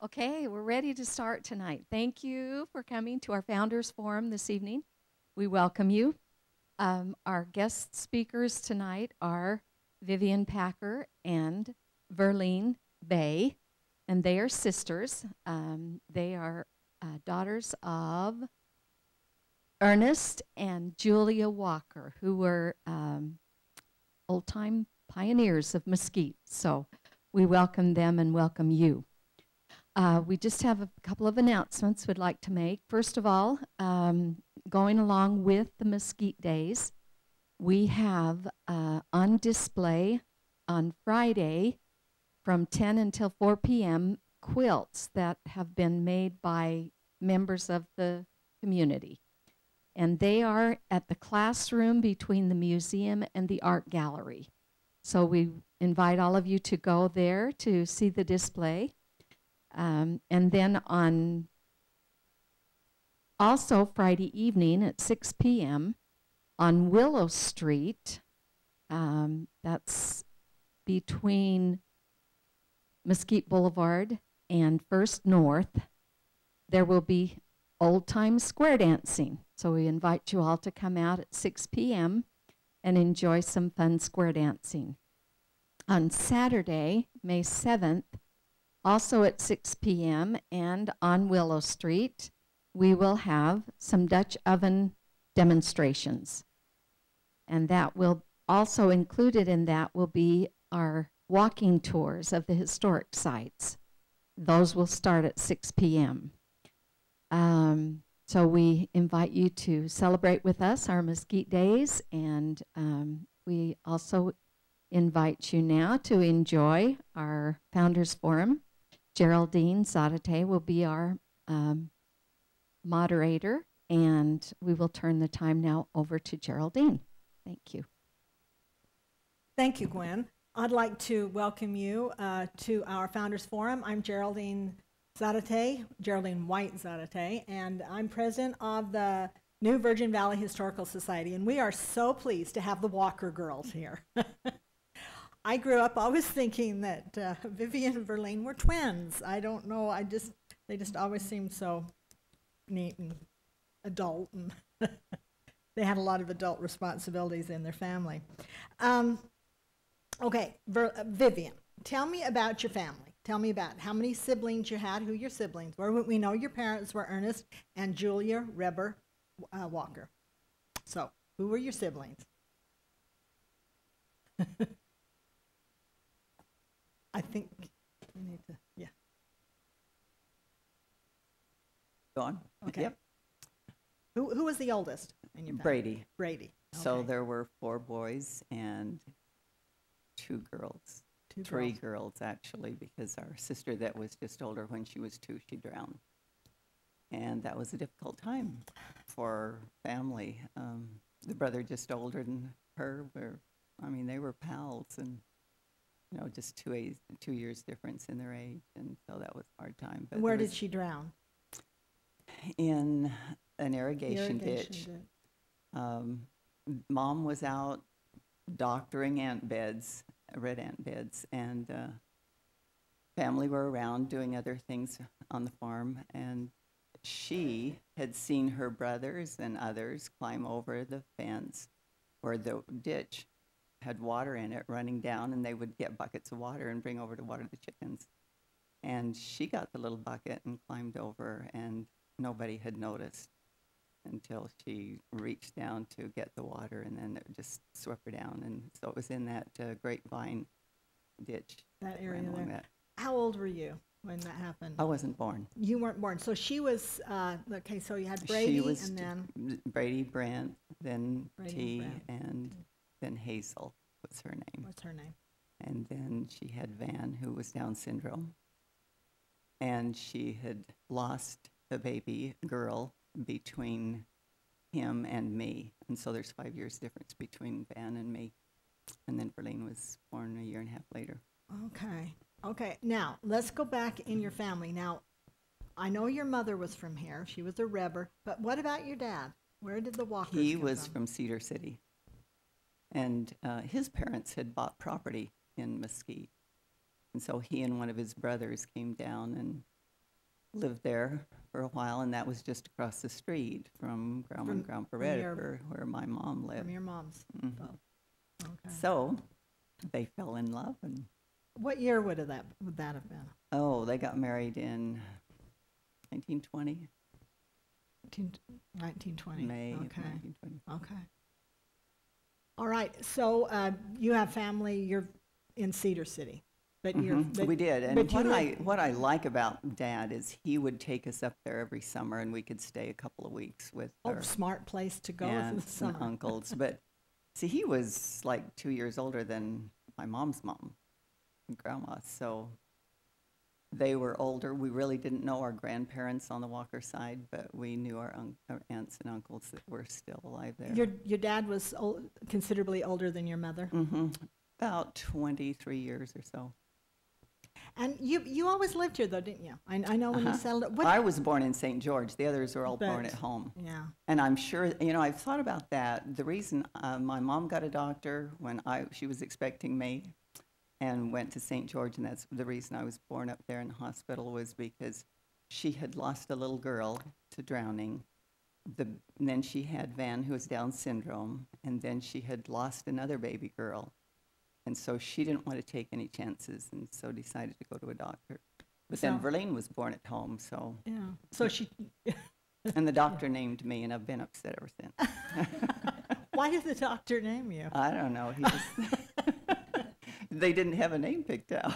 Okay, we're ready to start tonight. Thank you for coming to our Founders Forum this evening. We welcome you. Our guest speakers tonight are Vivian Packer and Verlene Bay, and they are sisters. They are daughters of Ernest and Julia Walker, who were old-time pioneers of Mesquite. So we welcome them and welcome you. We just have a couple of announcements we'd like to make. First of all, going along with the Mesquite Days, we have on display on Friday from 10 until 4 p.m. quilts that have been made by members of the community. And they are at the classroom between the museum and the art gallery. So we invite all of you to go there to see the display. And then on also Friday evening at 6 p.m. on Willow Street, that's between Mesquite Boulevard and First North, there will be old-time square dancing. So we invite you all to come out at 6 p.m. and enjoy some fun square dancing. On Saturday, May 7th, also at 6 p.m. and on Willow Street, we will have some Dutch oven demonstrations. And that will also included in that will be our walking tours of the historic sites. Those will start at 6 p.m. So we invite you to celebrate with us our Mesquite Days, and we also invite you now to enjoy our Founders Forum. Geraldine Zarate will be our moderator, and we will turn the time now over to Geraldine. Thank you. Thank you, Gwen. I'd like to welcome you to our Founders Forum. I'm Geraldine Zarate, Geraldine White Zarate, and I'm president of the New Virgin Valley Historical Society, and we are so pleased to have the Walker girls here. I grew up always thinking that Vivian and Verlene were twins. I don't know, they just always seemed so neat and adult, and they had a lot of adult responsibilities in their family. Okay, Vivian, tell me about your family. Tell me about how many siblings you had, who your siblings were. We know your parents were Ernest and Julia Reber Walker. So, who were your siblings? I think we need to, yeah. Go on. Okay. Yep. Who was the oldest in your family? Brady. Brady. Okay. So there were 4 boys and 2 girls. Three girls, actually, because our sister that was just older when she was 2, she drowned. And that was a difficult time for family. The brother just older than her they were pals, and just 2 years difference in their age, and so that was a hard time. But where did she drown? In an irrigation ditch. Mom was out doctoring red ant beds, and family were around doing other things on the farm, and she had seen her brothers and others climb over the fence where the ditch had water in it running down, and they would get buckets of water and bring over to water the chickens. And she got the little bucket and climbed over, and nobody had noticed until she reached down to get the water, and then it just swept her down. And so it was in that grapevine ditch. That area there. That. How old were you when that happened? I wasn't born. You weren't born. So she was, okay, so you had Brady, and then? Brady, Brent, then Brady T, and and then Hazel was her name. What's her name? And then she had Van, who was Down syndrome. And she had lost a baby girl between him and me. And so there's 5 years difference between Van and me. And then Verlene was born a year and a half later. Okay. Okay. Now, let's go back in your family. Now, I know your mother was from here. She was a Reber. But what about your dad? Where did the Walkers He come was from Cedar City. And his parents had bought property in Mesquite. And so he and one of his brothers came down, and lived there for a while, and that was just across the street from Grandma and Grandpa Redditor, where my mom lived. From your mom's. Mhm. Okay. So they fell in love, and What year would that have been? they got married in 1920, 1920. May of Okay. 1920. Okay. All right. So you have family. You're in Cedar City, but We did, and but what I like about Dad is he would take us up there every summer, and we could stay a couple of weeks with our smart place to go for the aunts and summer. uncles. But see, he was like 2 years older than my mom's mom and grandma, so they were older. We really didn't know our grandparents on the Walker side, but we knew our aunts and uncles that were still alive there. Your dad was considerably older than your mother, About 23 years or so. and you always lived here though, didn't you? I know when you settled. I was born in St. George. The others were all born at home. Yeah. And I'm sure, I've thought about that. The reason my mom got a doctor when she was expecting me and went to St. George, and that's the reason I was born up there in the hospital, was because she had lost a little girl to drowning. And then she had Van, who has Down syndrome, and then she had lost another baby girl. And so she didn't want to take any chances, and so decided to go to a doctor. But then Verlene was born at home, so. Yeah. So she. And the doctor named me, and I've been upset ever since. Why did the doctor name you? I don't know. He just they didn't have a name picked out.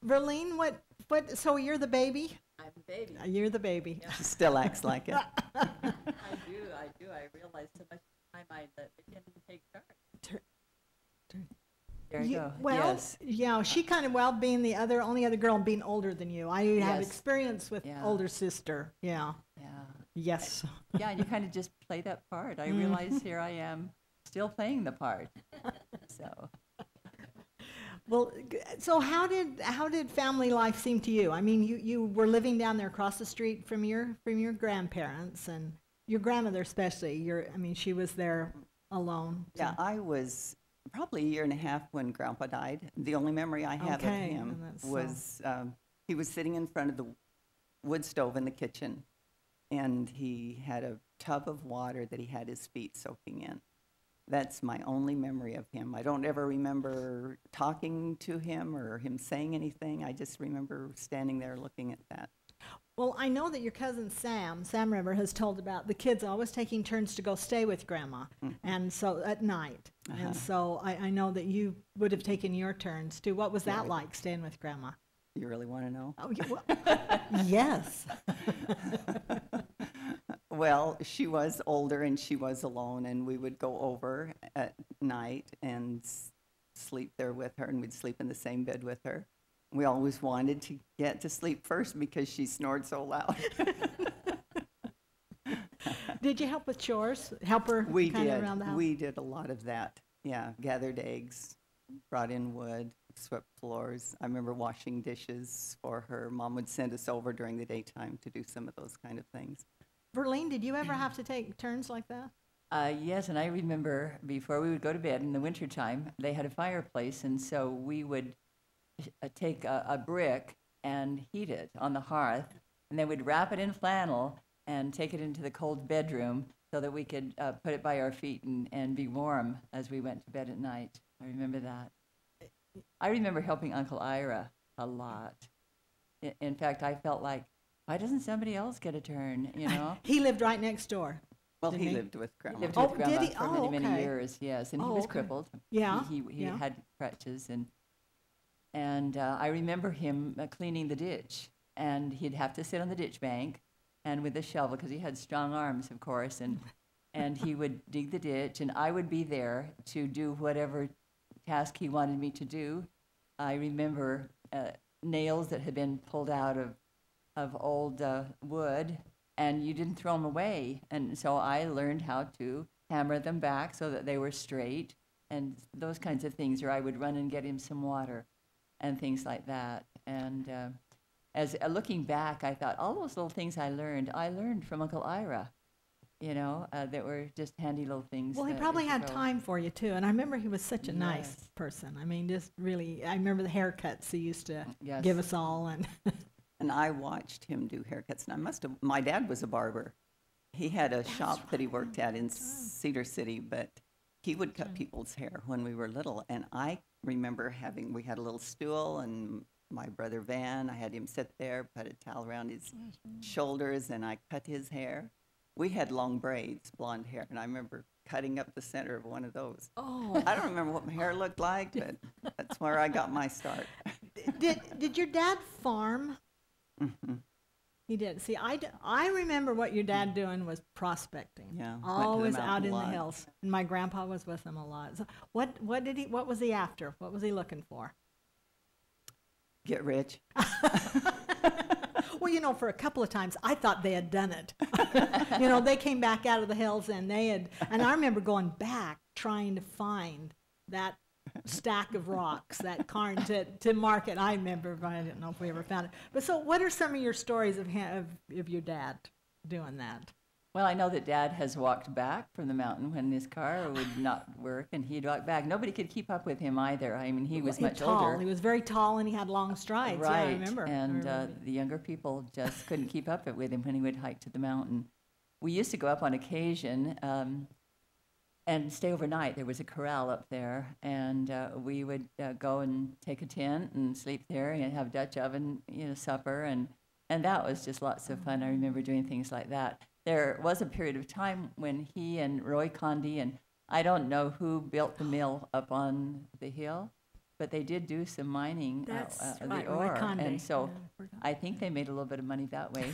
Verlene, what? So you're the baby? I'm the baby. You're the baby. Yeah. She still acts like it. I do. I realize so much in my mind that we can take turns. There you go. Well, Yes. yeah, she kind of, being the only other girl and being older than you. I have Yes. experience with Yeah. older sister. Yeah. Yeah. Yes. Yeah, and you kind of just play that part. I realize here I am still playing the part. So Well, so how did family life seem to you? I mean, you were living down there across the street from your grandparents, and your grandmother especially. She was there alone. So. Yeah, I was probably a year and a half when Grandpa died. The only memory I have of him was he was sitting in front of the wood stove in the kitchen, and he had a tub of water that he had his feet soaking in. That's my only memory of him. I don't ever remember talking to him or him saying anything. I just remember standing there looking at that. Well, I know that your cousin Sam River, has told about the kids always taking turns to go stay with Grandma, and so at night. And so I know that you would have taken your turns too. What was that like, staying with Grandma? You really want to know? Oh, yes. Well, she was older and she was alone, and we would go over at night and sleep there with her, and we'd sleep in the same bed with her. We always wanted to get to sleep first because she snored so loud. Did you help with chores? Help her We kind of did. around the house? We did a lot of that. Yeah, gathered eggs, brought in wood, swept floors. I remember washing dishes for her. Mom would send us over during the daytime to do some of those kind of things. Verlene, did you ever have to take turns like that? yes, and I remember before we would go to bed in the wintertime, they had a fireplace, and so we would take a brick and heat it on the hearth, and then we'd wrap it in flannel and take it into the cold bedroom so that we could put it by our feet and be warm as we went to bed at night. I remember that. I remember helping Uncle Ira a lot. In fact, I felt like, why doesn't somebody else get a turn, you know? He lived right next door. Well, Didn't he he? lived with Grandma. He lived Oh, with Grandma did he? for Oh, many okay. years, yes, and he Oh, was okay. crippled. Yeah. He yeah. had crutches, and I remember him cleaning the ditch, and he'd have to sit on the ditch bank, and with a shovel, because he had strong arms, of course, and he would dig the ditch, and I would be there to do whatever task he wanted me to do. I remember nails that had been pulled out of old wood, and you didn't throw them away. And so I learned how to hammer them back so that they were straight, and those kinds of things, or I would run and get him some water and things like that. And as looking back, I thought all those little things I learned from Uncle Ira, you know, that were just handy little things. Well, he that probably as you had go. time for you too, and I remember he was such a nice Yes. person. I mean, just really. I remember the haircuts he used to Yes. give us all, and And I watched him do haircuts. And my dad was a barber. He had a shop that he worked at in Cedar City, but he would cut people's hair when we were little. And I remember we had a little stool, and my brother Van, I had him sit there, put a towel around his shoulders, and I cut his hair. We had long braids, blonde hair, and I remember cutting up the center of one of those. Oh. I don't remember what my hair looked like, but that's where I got my start. Did your dad farm? Mm-hmm. He did. See, I remember what your dad doing was prospecting. Yeah, went to the always mountain out a in the lot. hills. And my grandpa was with him a lot. So what was he after? What was he looking for? Get rich. Well, for a couple of times I thought they had done it. They came back out of the hills and and I remember going back trying to find that stack of rocks, that cairn to market. I remember, but I didn't know if we ever found it. But so what are some of your stories of your dad doing that? Well, I know that Dad has walked back from the mountain when his car would not work, and he'd walk back. Nobody could keep up with him either. I mean, he was much tall. older. He was very tall, and he had long strides. Right. Yeah, I remember. And the younger people just couldn't keep up with him when he would hike to the mountain. We used to go up on occasion and stay overnight. There was a corral up there, and we would go and take a tent and sleep there and have Dutch oven, supper, and that was just lots of fun. I remember doing things like that. There was a period of time when he and Roy Condy, and I don't know who built the mill up on the hill, but they did do some mining of the ore. And so I think they made a little bit of money that way.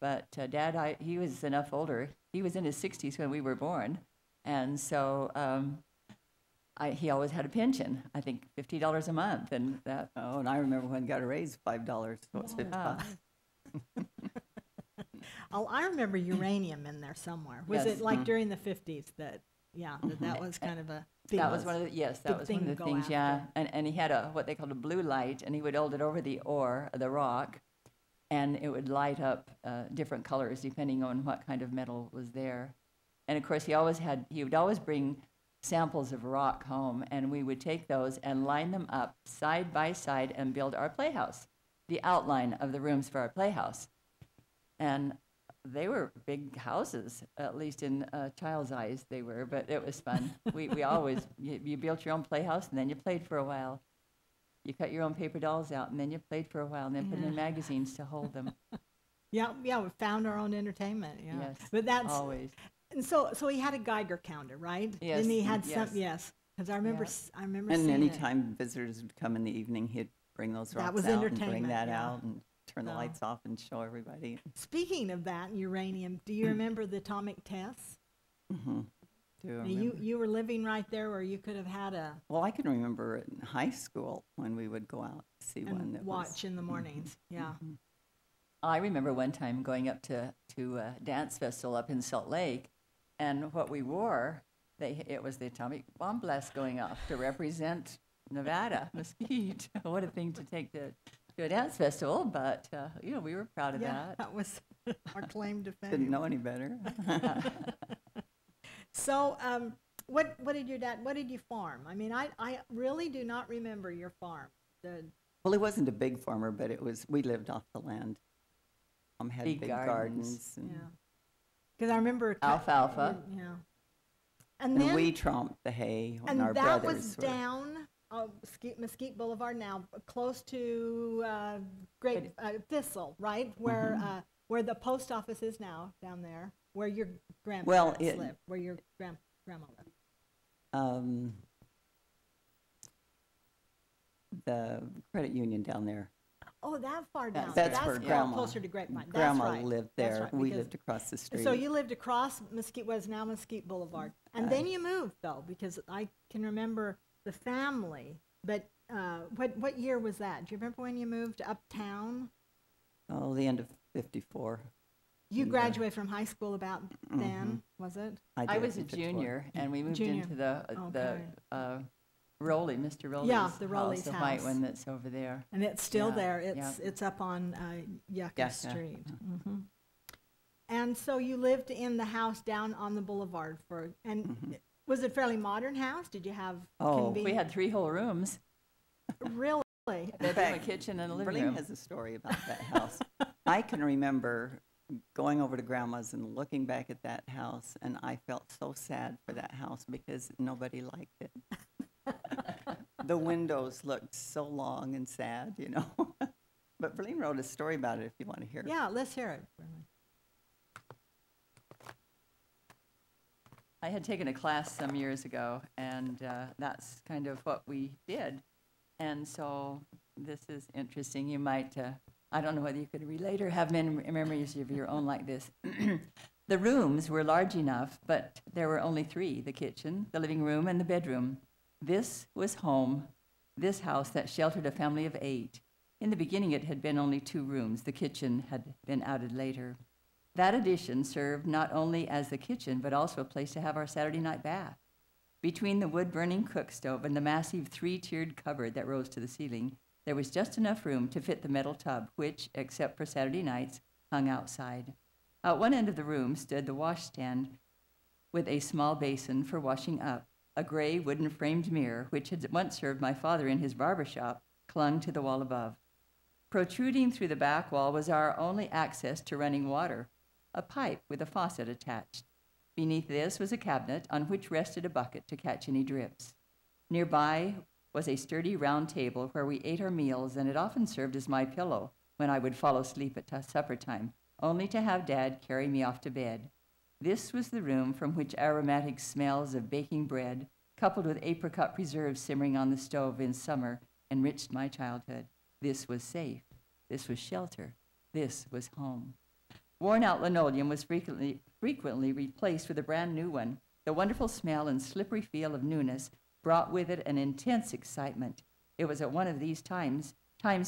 But Dad, he was enough older. He was in his 60s when we were born. And so he always had a pension, I think $50 a month. And that. Oh, and I remember when I got a raise, $5, so it's $55. Oh, I remember uranium in there somewhere. Was Yes. it like during the 50s that was kind of a big That was one of the, yes, that big was thing one to of the go things, yeah. after. And he had what they called a blue light, and he would hold it over the rock, and it would light up different colors depending on what kind of metal was there. And of course, he would always bring samples of rock home, and we would take those and line them up side by side and build our playhouse, the outline of the rooms for our playhouse. And they were big houses, at least in a child's eyes they were, but it was fun. We always, you built your own playhouse, and then you played for a while. You cut your own paper dolls out, and then you played for a while, and then put them in magazines to hold them. Yeah, we found our own entertainment. Yeah, Yes, but that's always. And so he had a Geiger counter, right? Yes, And he had yes. some, yes, because I remember, Yeah. I remember And seeing anytime visitors would come in the evening, he'd bring those That rocks was out and entertainment, bring that yeah. out and turn the So- lights off and show everybody. it. Speaking of that, uranium, do you remember the atomic tests? Mm-hmm. Do Now, remember. you were living right there, or you could have had Well, I can remember it in high school when we would go out to see one and that watch was. in the mornings. Yeah. Mhm. I remember one time going up to a dance festival up in Salt Lake, and what we wore, it was the atomic bomb blast going off to represent Nevada, Mesquite. What a thing to take to a dance festival, but we were proud of Yeah, that. that was our claim to fame. Didn't know any better. So, what did you farm? I mean, I really do not remember your farm. Well, it wasn't a big farmer, but we lived off the land. Had Big big gardens. gardens and, Yeah. Because I remember Alfalfa. Yeah. and then we tromped the hay when and our that brothers was were. down Mesquite Boulevard now, close to Great Thistle, right? Where the post office is now, down there, where your grandparents lived, where your grandma lived. The credit union down there. Oh, that far down. That's where Grandma. Closer to Grapevine. Grandma That's right. lived That's there. right, We because- lived across the street. So you lived across now Mesquite Boulevard, and then you moved though, because I can remember the family. But what year was that? Do you remember when you moved uptown? Oh, the end of '54. You Yeah. graduated from high school about then, was it? I did was a in 54. junior, and we moved Junior. into the Okay. Rowley, Mr. Rowley's Yeah, the house, Rowley's the white house. one that's over there. And it's still Yeah, there. yeah. It's up on Yucca Yeah. Street. And so you lived in the house down on the boulevard was it a fairly modern house? Did you have Oh. We had 3 whole rooms. really? Really? Bedroom, a fact, kitchen, and a living Verlene room. has a story about that house. I can remember going over to Grandma's and looking back at that house, and I felt so sad for that house because nobody liked it. The windows looked so long and sad, you know. But Verlene wrote a story about it if you want to hear it. Yeah, let's hear it. I had taken a class some years ago, and that's kind of what we did. And so this is interesting. You might, I don't know whether you could relate or have memories of your own like this. The rooms were large enough, but there were only three: the kitchen, the living room, and the bedroom. This was home, this house that sheltered a family of 8. In the beginning, it had been only 2 rooms. The kitchen had been added later. That addition served not only as the kitchen, but also a place to have our Saturday night bath. Between the wood-burning cook stove and the massive 3-tiered cupboard that rose to the ceiling, there was just enough room to fit the metal tub, which, except for Saturday nights, hung outside. At one end of the room stood the washstand with a small basin for washing up. A gray wooden framed mirror, which had once served my father in his barber shop, clung to the wall above. Protruding through the back wall was our only access to running water, a pipe with a faucet attached. Beneath this was a cabinet on which rested a bucket to catch any drips. Nearby was a sturdy round table where we ate our meals, and it often served as my pillow when I would fall asleep at supper time, only to have Dad carry me off to bed. This was the room from which aromatic smells of baking bread, coupled with apricot preserves simmering on the stove in summer, enriched my childhood. This was safe. This was shelter. This was home. Worn-out linoleum was frequently replaced with a brand new one. The wonderful smell and slippery feel of newness brought with it an intense excitement. It was at one of these times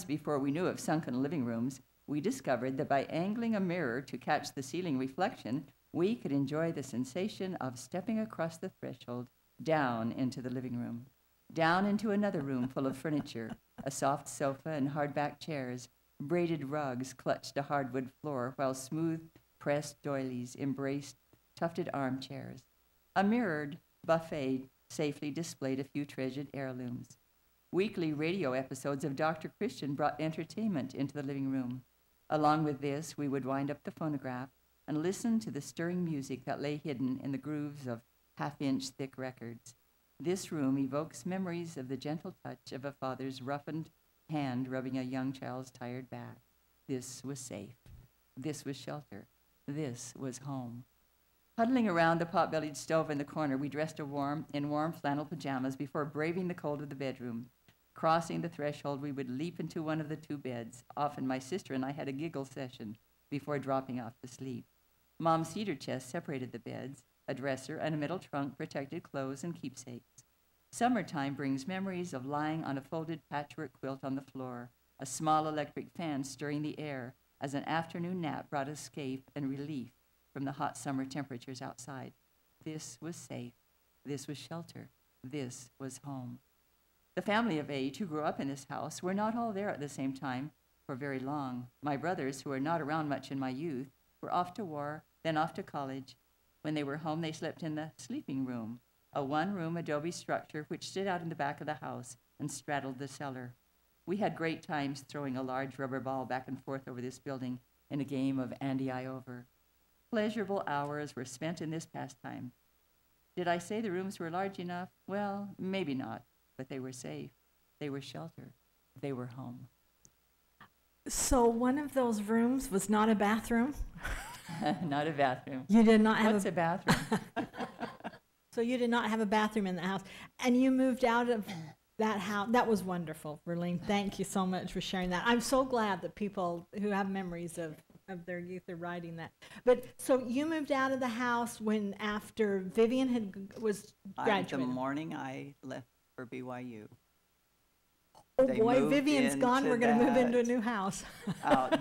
before we knew of sunken living rooms, we discovered that by angling a mirror to catch the ceiling reflection, we could enjoy the sensation of stepping across the threshold down into the living room, down into another room full of furniture, a soft sofa and hardback chairs. Braided rugs clutched a hardwood floor, while smooth pressed doilies embraced tufted armchairs. A mirrored buffet safely displayed a few treasured heirlooms. Weekly radio episodes of Dr. Christian brought entertainment into the living room. Along with this, we would wind up the phonograph and listen to the stirring music that lay hidden in the grooves of half-inch thick records. This room evokes memories of the gentle touch of a father's roughened hand rubbing a young child's tired back. This was safe. This was shelter. This was home. Huddling around the pot-bellied stove in the corner, we dressed in warm flannel pajamas before braving the cold of the bedroom. Crossing the threshold, we would leap into one of the 2 beds. Often my sister and I had a giggle session before dropping off to sleep. Mom's cedar chest separated the beds. A dresser and a metal trunk protected clothes and keepsakes. Summertime brings memories of lying on a folded patchwork quilt on the floor, a small electric fan stirring the air as an afternoon nap brought escape and relief from the hot summer temperatures outside. This was safe. This was shelter. This was home. The family of 8 who grew up in this house were not all there at the same time for very long. My brothers, who were not around much in my youth, were off to war, then off to college. When they were home, they slept in the sleeping room, a 1-room adobe structure which stood out in the back of the house and straddled the cellar. We had great times throwing a large rubber ball back and forth over this building in a game of Andy-I-Over. Pleasurable hours were spent in this pastime. Did I say the rooms were large enough? Well, maybe not, but they were safe. They were shelter. They were home. So one of those rooms was not a bathroom? Not a bathroom. You did not have What's a bathroom? So you did not have a bathroom in the house, and you moved out of that house. That was wonderful, Verlene. Thank you so much for sharing that. I'm so glad that people who have memories of their youth are writing that. But so you moved out of the house when after Vivian was graduating. The morning I left for BYU. Oh They boy, moved Vivian's gone. We're going to move into a that. new house.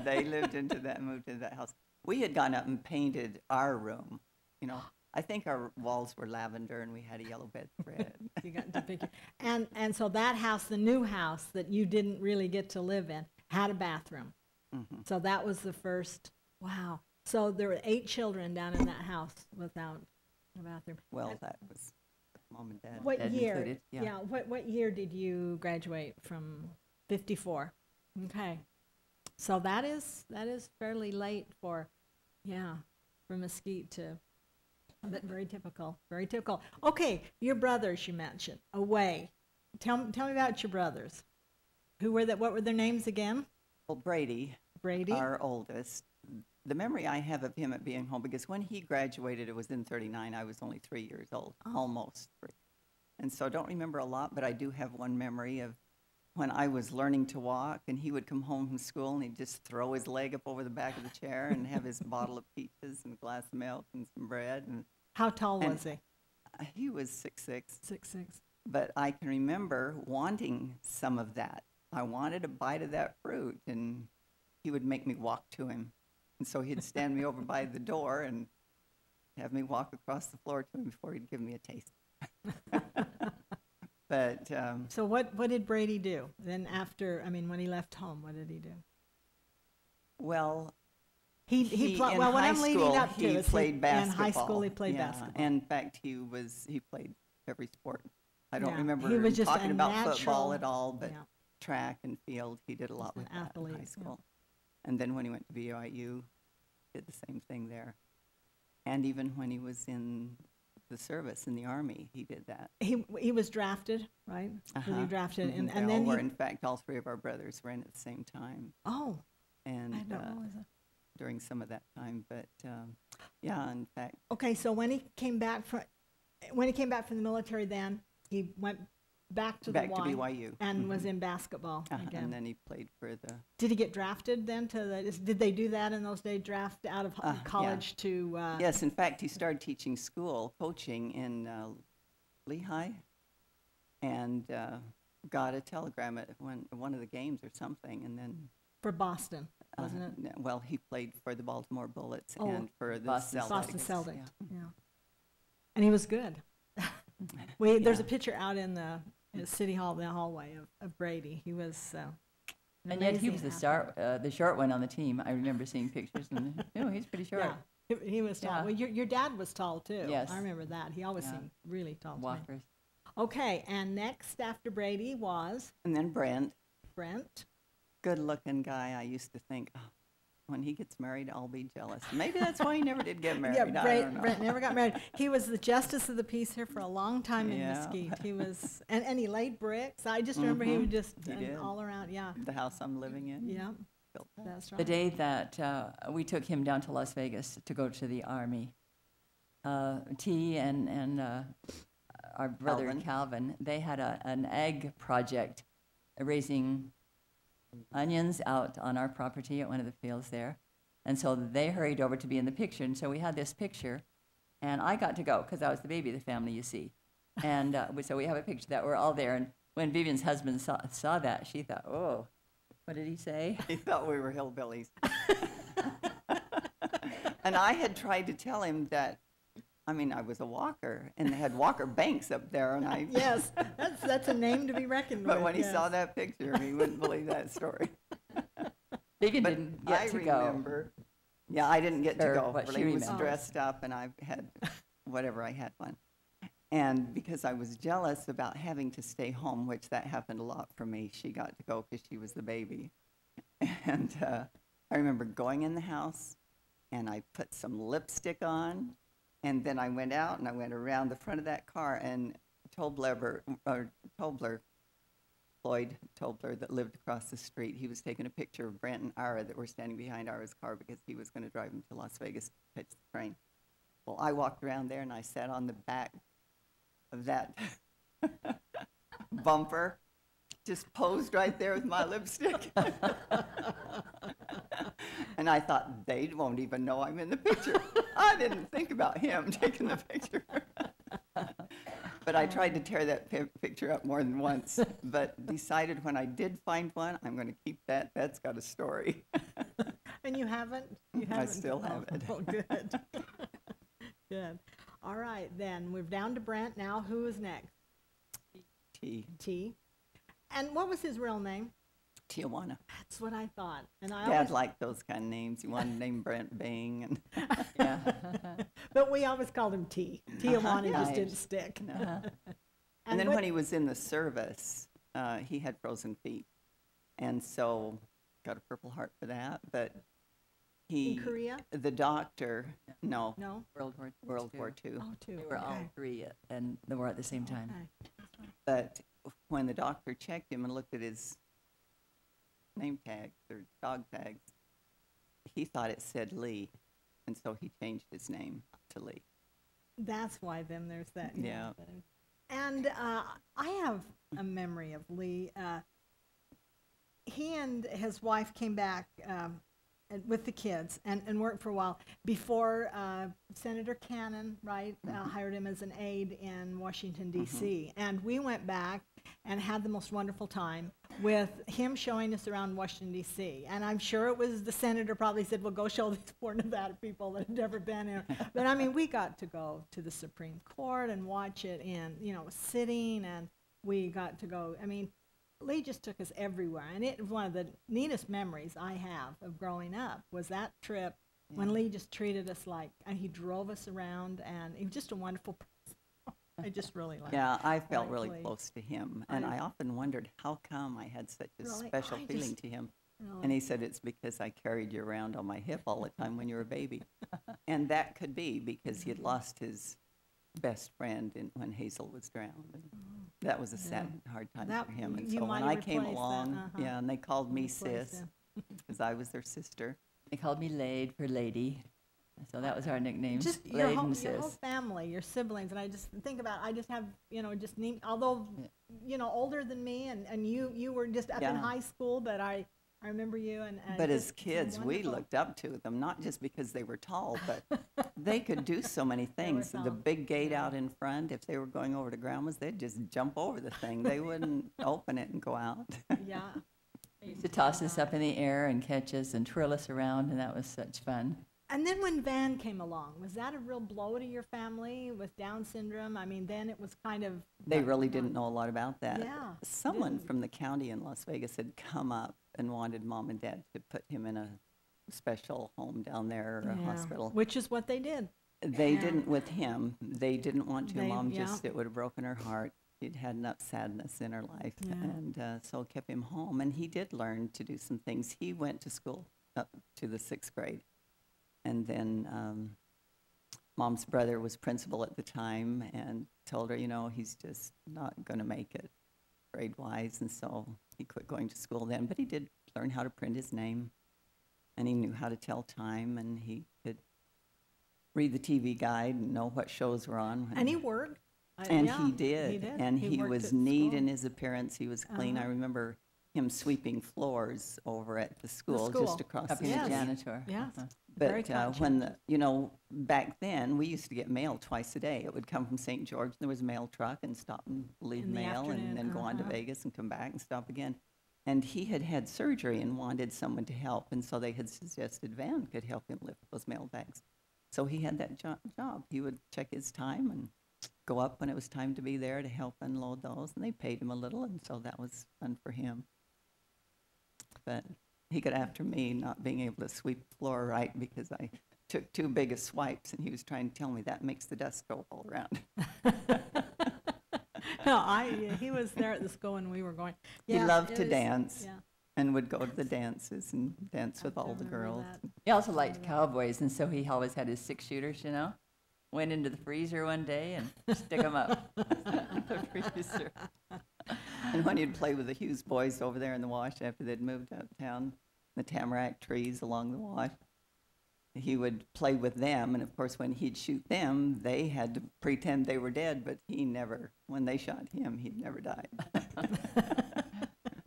They moved into that house. We had gone up and painted our room. You know, I think our walls were lavender and we had a yellow bedspread. You got to pick it. And so that house, the new house that you didn't really get to live in, had a bathroom. Mm-hmm. So that was the first. Wow. So there were 8 children down in that house without a bathroom. Well, that was Mom and Dad. What Dad year? included, yeah. What year did you graduate from 54. Okay. So that is fairly late for Mesquite to, but very typical, very typical. Okay, your brothers you mentioned, away. Tell me about your brothers. What were their names again? Well, Brady, our oldest, the memory I have of him at being home, because when he graduated, it was in 39, I was only 3 years old, almost 3. And so I don't remember a lot, but I do have one memory of when I was learning to walk, and he would come home from school, and he'd just throw his leg up over the back of the chair and have his bottle of peaches and a glass of milk and some bread. And how tall was he? He was 6'6". 6'6". But I can remember wanting some of that. I wanted a bite of that fruit, and he would make me walk to him. And so he'd stand me over by the door and have me walk across the floor to him before he'd give me a taste. But so what did Brady do then after? I mean, when he left home, what did he do? Well, he what I'm leading up to is played basketball. In high school, he played basketball. And in fact, he played every sport. I don't remember he was just talking about natural, football at all, but track and field, he did a lot with that in high school. And then when he went to BYU, did the same thing there. And even when he was in the service in the Army, he did that. He was drafted, right? Was he drafted? Mm-hmm. And then in fact, all 3 of our brothers were in at the same time. Oh. And I don't know. During some of that time, but in fact. Okay, so when he came back from the military, then he went back to BYU and was in basketball again. And then he played for the. Did he get drafted then did they do that in those days? Draft out of college to. Yes, in fact, he started teaching coaching in Lehigh, and got a telegram at one of the games or something, and then. For Boston, wasn't it? Well, he played for the Baltimore Bullets and for the Boston Celtics. Yeah. And he was good. There's a picture out in the City Hall, the hallway of Brady. He was. And yet he was the short one on the team. I remember seeing pictures, and he's pretty short. Yeah, he was tall. Yeah. Well, your dad was tall too. Yes, I remember that. He always seemed really tall. Walkers. Okay, and next after Brady was. And then Brent. Good-looking guy. I used to think, when he gets married, I'll be jealous. Maybe that's why he never did get married. Brent never got married. He was the justice of the peace here for a long time in Mesquite. He was, and he laid bricks. I just remember he would just all around. Yeah. The house I'm living in. Yeah. That's right. The day that we took him down to Las Vegas to go to the Army, T and our brother Calvin, they had an egg project raising onions out on our property at one of the fields there. And so they hurried over to be in the picture. And so we had this picture, and I got to go because I was the baby of the family, you see. And so we have a picture that we're all there. And when Vivian's husband saw that, she thought, oh, what did he say? He thought we were hillbillies. And I had tried to tell him that, I was a walker, and they had Walker Banks up there, and I... Yes, that's a name to be reckoned with. But when he saw that picture, he wouldn't believe that story. Vivian didn't get to go. I remember. Yeah, I didn't get to go. She was dressed up, and I had whatever I had one. And because I was jealous about having to stay home, which that happened a lot for me, she got to go because she was the baby. And I remember going in the house, and I put some lipstick on, and then I went out, and I went around the front of that car, and Floyd Tobler, that lived across the street, he was taking a picture of Brent and Ira that were standing behind Ira's car because he was going to drive him to Las Vegas to catch the train. Well, I walked around there, and I sat on the back of that bumper, just posed right there with my lipstick. And I thought, they won't even know I'm in the picture. I didn't think about him taking the picture. But I tried to tear that picture up more than once, but decided when I did find one, I'm going to keep that. That's got a story. And you haven't? I still have it. Oh, good. Good. All right, then. We're down to Brent now. Who is next? T. And what was his real name? Tijuana. That's what I thought. And Dad liked those kind of names. He wanted to name Brent Bing. And yeah. But we always called him T. Tijuana just didn't stick. No. And then when he was in the service, he had frozen feet. And so got a Purple Heart for that. But In Korea? the doctor, no, No? World War World War II. Oh, two. They were all Okay. three in the war at the same time. Okay. But when the doctor checked him and looked at his name tags or dog tags, he thought it said Lee, and so he changed his name to Lee. That's why then there's that. Yeah. And I have a memory of Lee. He and his wife came back with the kids and worked for a while before Senator Cannon, right, hired him as an aide in Washington, D.C. And we went back and had the most wonderful time with him showing us around Washington, D.C. And I'm sure it was the senator probably said, well, go show these poor Nevada people that have never been here. But, I mean, we got to go to the Supreme Court and watch it in, you know, sitting, and we got to go. I mean, Lee just took us everywhere, and it was one of the neatest memories I have of growing up was that trip when Lee just treated us like, and he drove us around, and he was just a wonderful person. I just really liked Yeah, I felt liked really Lee. close to him, and I often wondered how come I had such a Really? special I feeling just- to him. Really. And he said it's because I carried you around on my hip all the time when you were a baby. And that could be because he had lost his best friend when Hazel was drowned. And that was a sad, hard time That- for him. And you so when might I have came replaced that, along, uh-huh. yeah, and they called me Replaced sis him. because I was their sister. They called me Lade for lady. So that was our nickname, Just Lade your and whole Sis. family, your siblings, and I just think about, I just have, you know, just neat, although, you know, older than me, and you were just up in Yeah. high school, but I remember you, and But just as so kids, we wonderful. looked up to them, not just because they were tall, but they could do so many things. tall. The big gate out in front, if they were going over to Grandma's, they'd just jump over the thing. They wouldn't open it and go out. Yeah. They used to toss us up in the air and catch us and twirl us around, and that was such fun. And then when Van came along, was that a real blow to your family with Down syndrome? I mean, then it was kind of. They really didn't know a lot about that. Yeah, Someone didn't. from the county in Las Vegas had come up and wanted Mom and Dad to put him in a special home down there or a Yeah, hospital. which is what they did. They Yeah. didn't with him. They didn't want to. They- Mom yeah. just, it would have broken her heart. She'd had enough sadness in her life. Yeah. And so kept him home. And he did learn to do some things. He went to school up to the 6th grade. And then Mom's brother was principal at the time and told her, you know, he's just not going to make it grade-wise. And so he quit going to school then. But he did learn how to print his name. And he knew how to tell time. And he could read the TV guide and know what shows were on. And he worked. And yeah, he did. And he worked was at neat school. in his appearance. He was clean. I Uh-huh. remember him sweeping floors over at the school, school. just across Up the in Yes. the street. janitor. Yes. Uh-huh. Very But when the, you know, back then we used to get mail twice a day. It would come from St. George. There was a mail truck and stop and leave In the mail afternoon, and then go on to uh-huh. Vegas and come back and stop again. And he had had surgery and wanted someone to help, and so they had suggested Van could help him lift those mail bags. So he had that job. He would check his time and go up when it was time to be there to help unload those, and they paid him a little, and so that was fun for him. But he got after me not being able to sweep the floor right because I took too big of swipes, and he was trying to tell me that makes the dust go all around. No, he was there at the school when we were going. He Yeah, loved it to was- dance Yeah. and would go to the dances and dance with I all the remember girls. that. He also liked cowboys, and so he always had his 6-shooters, you know. Went into the freezer one day and stick them up. The freezer. And when he'd play with the Hughes boys over there in the wash after they'd moved uptown, the tamarack trees along the wash, he would play with them. And of course, when he'd shoot them, they had to pretend they were dead, but he never, when they shot him, he'd never died.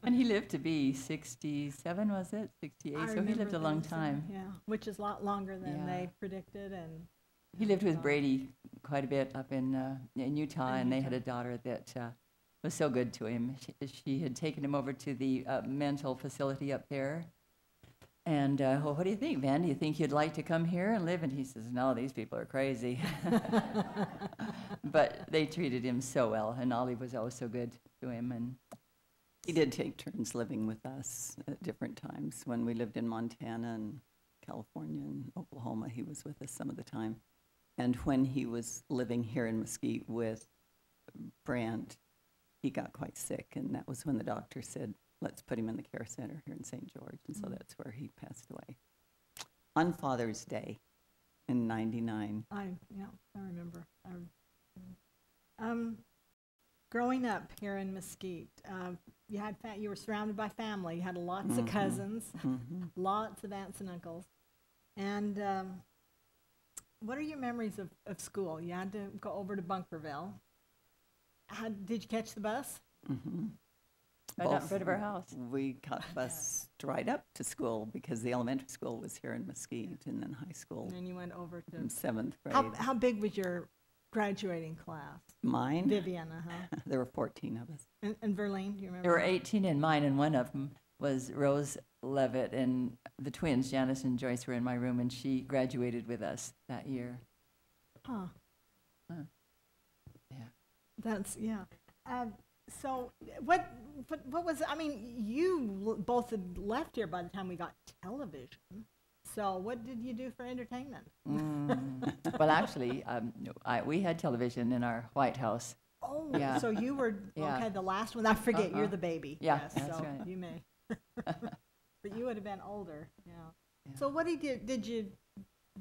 And he lived to be 67, was it? 68, I so he remember lived a long those, time. Yeah, which is a lot longer than Yeah. they predicted. And He lived with Brady quite a bit up in Utah, In and they had Utah. a daughter that was so good to him. She had taken him over to the mental facility up there. And, well, what do you think, Van? Do you think you'd like to come here and live? And he says, no, these people are crazy. But they treated him so well, and Ollie was always so good to him. And He did take turns living with us at different times. When we lived in Montana and California and Oklahoma, he was with us some of the time. And when he was living here in Mesquite with Brant, he got quite sick, and that was when the doctor said let's put him in the care center here in St. George. And so that's where he passed away. On Father's Day in 99. I remember. Growing up here in Mesquite, you were surrounded by family. You had lots of cousins, lots of aunts and uncles. And what are your memories of school? You had to go over to Bunkerville. Did you catch the bus? Right out in front of our house. We caught the bus right up to school because the elementary school was here in Mesquite, and then high school And then you went over to... in 7th grade. How big was your graduating class? Mine? Vivian, There were 14 of us. And Verlene, do you remember? There were 18 in mine, and one of them was Rose Levitt, and the twins, Janice and Joyce, were in my room, and she graduated with us that year. Huh. Yeah. That's, yeah. So what was, I mean, you both had left here by the time we got television. So what did you do for entertainment? Well, actually, we had television in our White House. Oh, Yeah. so you were, Yeah. okay, the last one. I forget, you're the baby. Yeah, Yes, that's so right. you may. But you would have been older, yeah. Yeah. So what did you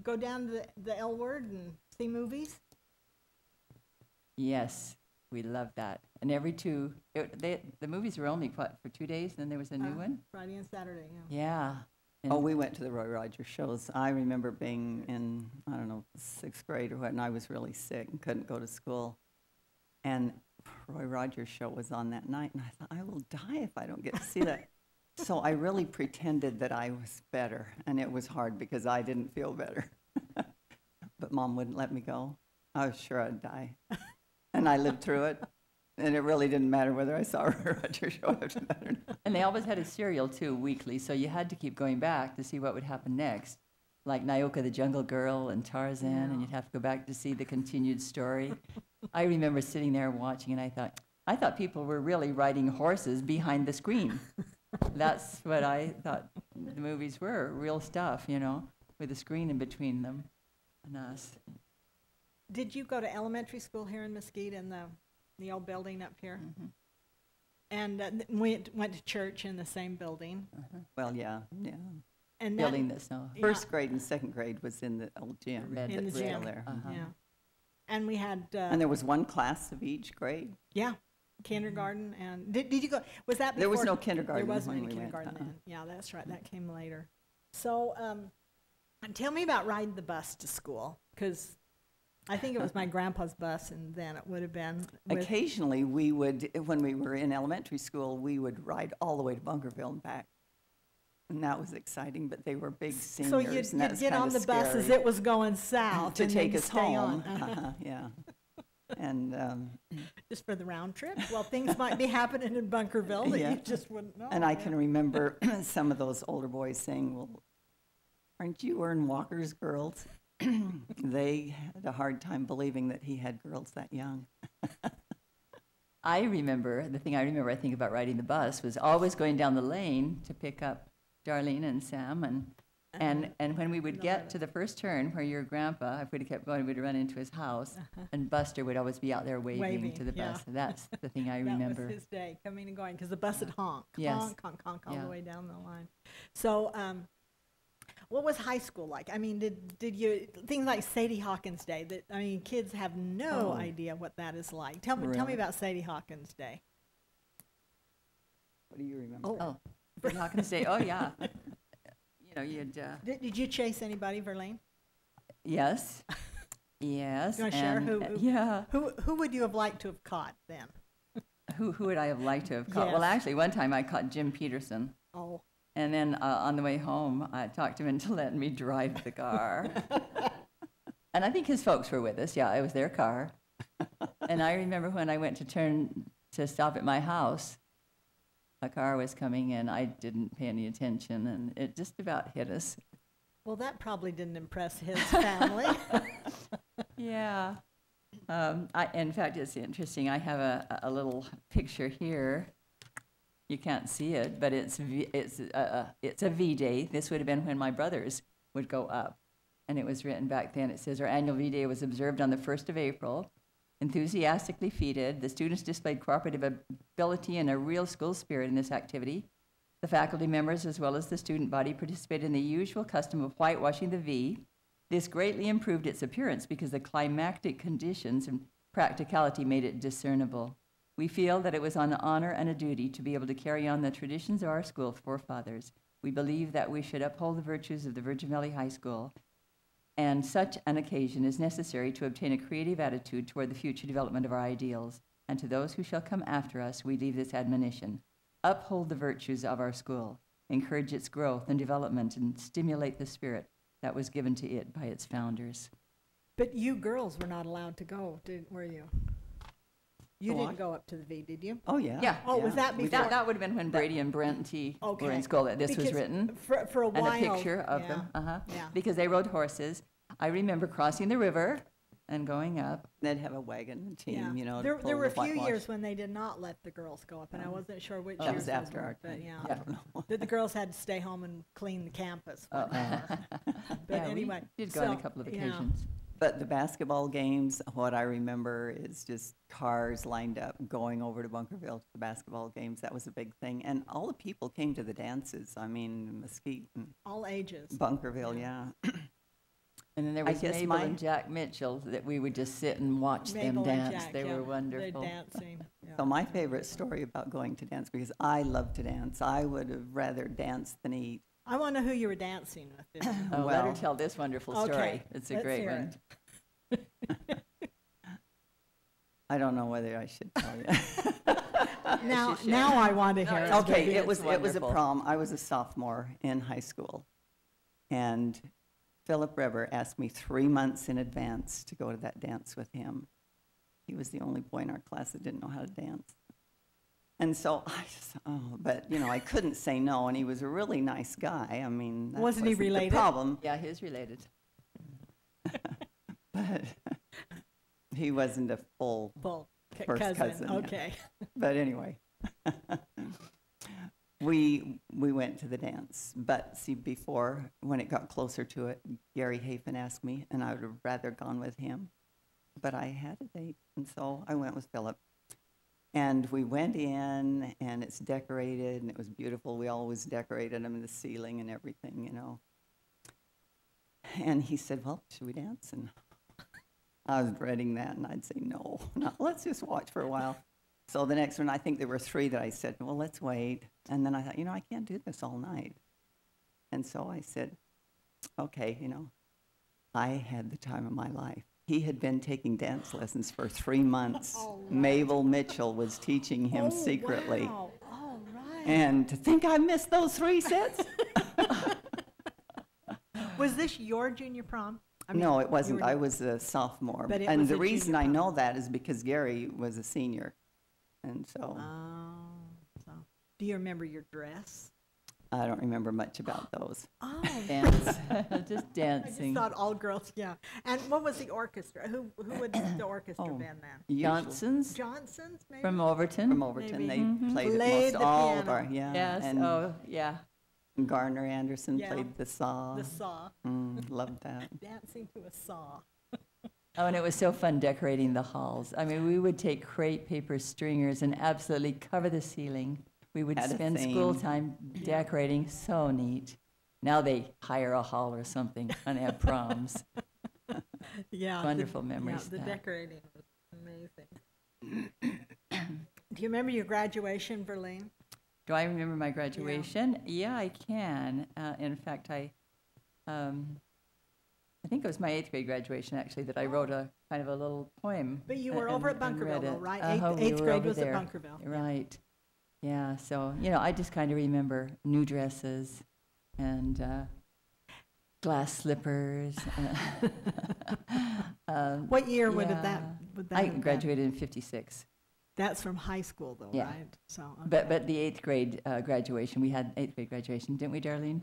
go down to the L Word and see movies? Yes, we loved that. And the movies were only, for 2 days, and then there was a new one? Friday and Saturday, yeah. Yeah. Oh, we went to the Roy Rogers shows. I remember being in, 6th grade or what, and I was really sick and couldn't go to school. And Roy Rogers show was on that night, and I thought, I will die if I don't get to see that. So I really pretended that I was better, and it was hard because I didn't feel better. But Mom wouldn't let me go. I was sure I'd die. And I lived through it. And it really didn't matter whether I saw Roy Rogers show after that or not. And they always had a serial, too, weekly, so you had to keep going back to see what would happen next. Like Nyoka the Jungle Girl and Tarzan, and you'd have to go back to see the continued story. I remember sitting there watching, and I thought people were really riding horses behind the screen. That's what I thought the movies were, real stuff, with a screen in between them and us. Did you go to elementary school here in Mesquite in the old building up here? And went to church in the same building? Well, yeah. And Building this now. Yeah. First grade and 2nd grade was in the old gym. In the that's still gym. there. Yeah. And we had... And there was one class of each grade. Yeah, kindergarten. And did you go, was that before? There was no kindergarten There wasn't when any we went. kindergarten then. Yeah, that's right, that came later. So tell me about riding the bus to school, because I think it was my grandpa's bus, and then it would have been with... Occasionally, we would, when we were in elementary school, we would ride all the way to Bunkerville and back. And that was exciting, but they were big seniors, So and that you'd was get on kinda the bus as scary it was going south to and take then us stay home. on. Yeah. And Just for the round trip? Well, things might be happening in Bunkerville that Yeah. you just wouldn't know. I can remember some of those older boys saying, well, aren't you wearing Walker's girls? They had a hard time believing that he had girls that young. The thing I remember, I think, about riding the bus was always going down the lane to pick up Darlene and Sam, and when we would get to the first turn where your grandpa, if we'd have kept going, we'd run into his house, and Buster would always be out there waving to the yeah. bus. That's the thing I remember. That was his day, coming and going, because the bus would honk, Yes. honk all Yeah. the way down the line. So what was high school like? I mean, did you, things like Sadie Hawkins Day, kids have no idea what that is like. Tell me Really? about Sadie Hawkins Day. What do you remember? Oh, we're not going to say, oh, yeah. You'd... Did you chase anybody, Verlene? Yes. Yes. You wanna share and, who- Yeah. Who would you have liked to have caught then? Who would I have liked to have caught? Yes. Well, actually, one time I caught Jim Peterson. Oh. And then on the way home, I talked him into letting me drive the car. And I think his folks were with us. Yeah, it was their car. And I remember when I went to turn to stop at my house, a car was coming in. I didn't pay any attention, and it just about hit us. Well, that probably didn't impress his family. Yeah. In fact, it's interesting. I have a little picture here. You can't see it, but it's a V-Day. This would have been when my brothers would go up, and it was written back then. It says, our annual V-Day was observed on the 1st of April. Enthusiastically feted, the students displayed cooperative ability and a real school spirit in this activity. The faculty members, as well as the student body, participated in the usual custom of whitewashing the V. This greatly improved its appearance because the climactic conditions and practicality made it discernible. We feel that it was an honor and a duty to be able to carry on the traditions of our school forefathers. We believe that we should uphold the virtues of the Virgin Valley High School, and such an occasion is necessary to obtain a creative attitude toward the future development of our ideals. And to those who shall come after us, we leave this admonition: uphold the virtues of our school, encourage its growth and development, and stimulate the spirit that was given to it by its founders. But you girls were not allowed to go, were you? You didn't go up to the V, did you? Oh, yeah. Yeah. Oh, was that We before? That would have been when Brady and Brent and T were Okay. in school that this was Because written. For a while. And a picture of yeah. them. Yeah. Because they rode horses. I remember crossing the river and going up. They'd have a wagon team, Yeah. you know. to There pull were a the few whitewash. years when they did not let the girls go up, and I wasn't sure which That years was those after were, our but time. yeah. I don't know. The girls had to stay home and clean the campus. Oh. But Yeah, anyway. we did go on a so, couple of yeah. occasions. But the basketball games, what I remember is just cars lined up going over to Bunkerville to the basketball games. That was a big thing. And all the people came to the dances. I mean, Mesquite and All ages. Bunkerville, yeah. And then there I was guess Mabel my- and Jack Mitchell that we would just sit and watch Mabel them and dance. Jack, They yeah. were wonderful. They're dancing. Yeah. So my favorite story about going to dance, because I love to dance, I would have rather danced than eat. I want to know who you were dancing with. Vivian. Oh, let her Well- tell this wonderful Okay, story. It's a let's great hear one. it. I don't know whether I should tell you. Now I want to hear No, it. it's Okay, Vivian. it was a Wonderful. prom. I was a sophomore in high school, and Philip River asked me 3 months in advance to go to that dance with him. He was the only boy in our class that didn't know how to dance. And so I just, but you know, I couldn't say no, and he was a really nice guy. I mean, that Wasn't he the related? problem, Yeah, he is related. but he wasn't a full. Full First cousin, yeah. Okay. But anyway, we went to the dance. But see, before, when it got closer to it, Gary Hafen asked me, and I would have rather gone with him. But I had a date, and so I went with Philip. And we went in, and it's decorated, and it was beautiful. We always decorated them in the ceiling and everything, you know. And he said, well, should we dance? And I was dreading that, and I'd say, no, let's just watch for a while. So the next one, I think there were 3 that I said, well, let's wait. And then I thought, you know, I can't do this all night. And so I said, okay, you know, I had the time of my life. He had been taking dance lessons for 3 months. All right. Mabel Mitchell was teaching him secretly. Wow. All right. And to think I missed those 3 sets? Was this your junior prom? I mean, No, it you wasn't. were- I was a sophomore. But it And was the a reason junior I prom. know that is because Gary was a senior. And so So, do you remember your dress? I don't remember much about those. Oh, Dance. Just I just dancing. thought all girls. Yeah. And what was the orchestra? Who would the orchestra Oh. band then? Usually Johnson's Johnson's, maybe. from Overton. From Overton, Maybe. they played Played at most the all of piano. our, yeah. Yes. And Oh, yeah. Garner Anderson Yeah. played the saw. The saw, Loved that. dancing to a saw. Oh, and it was so fun decorating the halls. I mean, we would take crepe paper stringers and absolutely cover the ceiling. We would Had a spend school theme. time decorating. So neat. Now they hire a hall or something and have proms. Yeah. Wonderful the, memories. Yeah, the that. decorating was amazing. Do you remember your graduation, Verlene? Do I remember my graduation? Yeah, I can. In fact, I think it was my 8th grade graduation, actually, that I wrote a kind of a little poem. But you were and- over at and read Bunkerville, though, it. right? Uh-huh, we Eighth were grade over was at there. Bunkerville. Yeah. Right. Yeah, so, you know, I just kind of remember new dresses and glass slippers. What year would yeah. that? Would that I have been? graduated in 56. That's from high school, though, Yeah. right? So. But the 8th grade graduation, we had 8th grade graduation, didn't we, Darlene?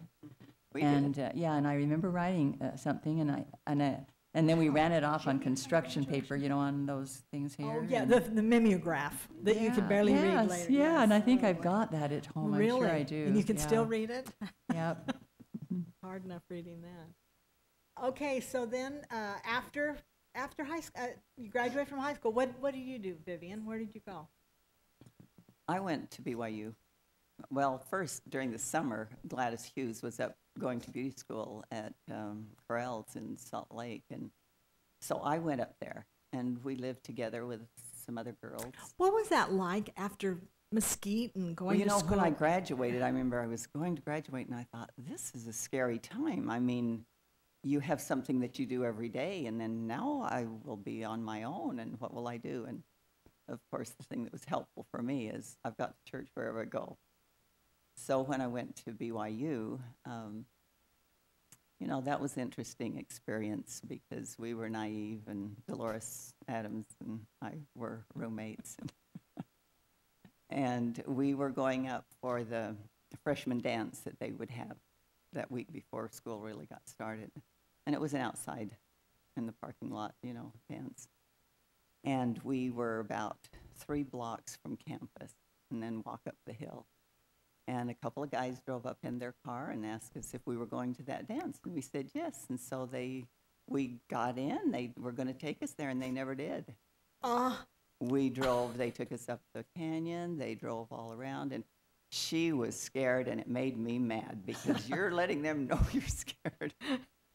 We and did. yeah, and I remember writing something, and then we ran it off on construction paper, you know, on those things here. Oh yeah, and- the mimeograph that you could barely read yes, later. Yeah, yes. and I think Oh, I've wow. got that at home. Really? I'm sure I do. And you can yeah. still read it? Yep. Hard enough reading that. Okay, so then after high school, you graduate from high school. What did you do, Vivian? Where did you go? I went to BYU. Well, first, during the summer, Gladys Hughes was up going to beauty school at Correll's in Salt Lake. And so I went up there, and we lived together with some other girls. What was that like after Mesquite and Well, going you to know, school? when I graduated, I remember I was going to graduate, and I thought, this is a scary time. I mean, you have something that you do every day, and then now I will be on my own, and what will I do? And of course, the thing that was helpful for me is I've got the church wherever I go. So when I went to BYU, you know, that was an interesting experience because we were naive, and Dolores Adams and I were roommates. And we were going up for the freshman dance that they would have that week before school really got started. And it was an outside in the parking lot, you know, dance. And we were about 3 blocks from campus and then walk up the hill. And a couple of guys drove up in their car and asked us if we were going to that dance. And we said yes. And so we got in. They were going to take us there, and they never did. We drove. They took us up the canyon. They drove all around. And she was scared, and it made me mad because you're letting them know you're scared.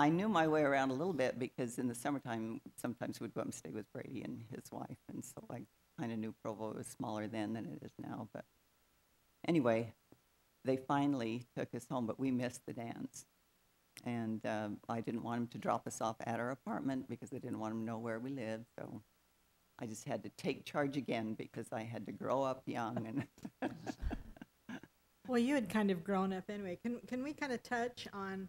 I knew my way around a little bit because in the summertime, sometimes we'd go up and stay with Brady and his wife. And so I kind of knew Provo was smaller then than it is now. But anyway, they finally took us home, but we missed the dance. And I didn't want them to drop us off at our apartment because I didn't want them to know where we lived. So I just had to take charge again because I had to grow up young. And Well, you had kind of grown up anyway. Can we kind of touch on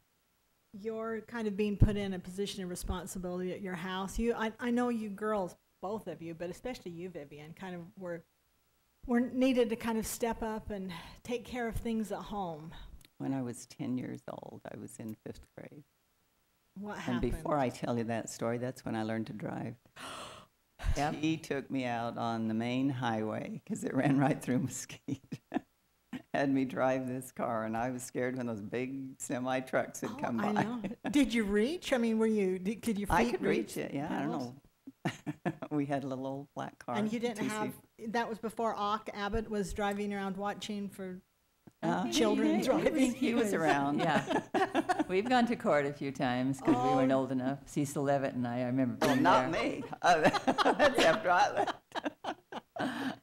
your kind of being put in a position of responsibility at your house? I know you girls, both of you, but especially you, Vivian, kind of were needed to kind of step up and take care of things at home. when I was 10 years old, I was in 5th grade. What And happened? before I tell you that story, that's when I learned to drive. Yep. He took me out on the main highway because it ran right through Mesquite. Had me drive this car, and I was scared when those big semi trucks would come by. I know. Did you reach? I mean, could your feet I could reach it, yeah, I don't pedals? know. We had a little old black car. And you didn't 2 have, seat. that was before Ock Abbott was driving around watching for Uh, children driving. He was around. Yeah. We've gone to court a few times because we weren't Oh. old enough. Cecil Levitt and I remember Well, being not there. me. That's after I left.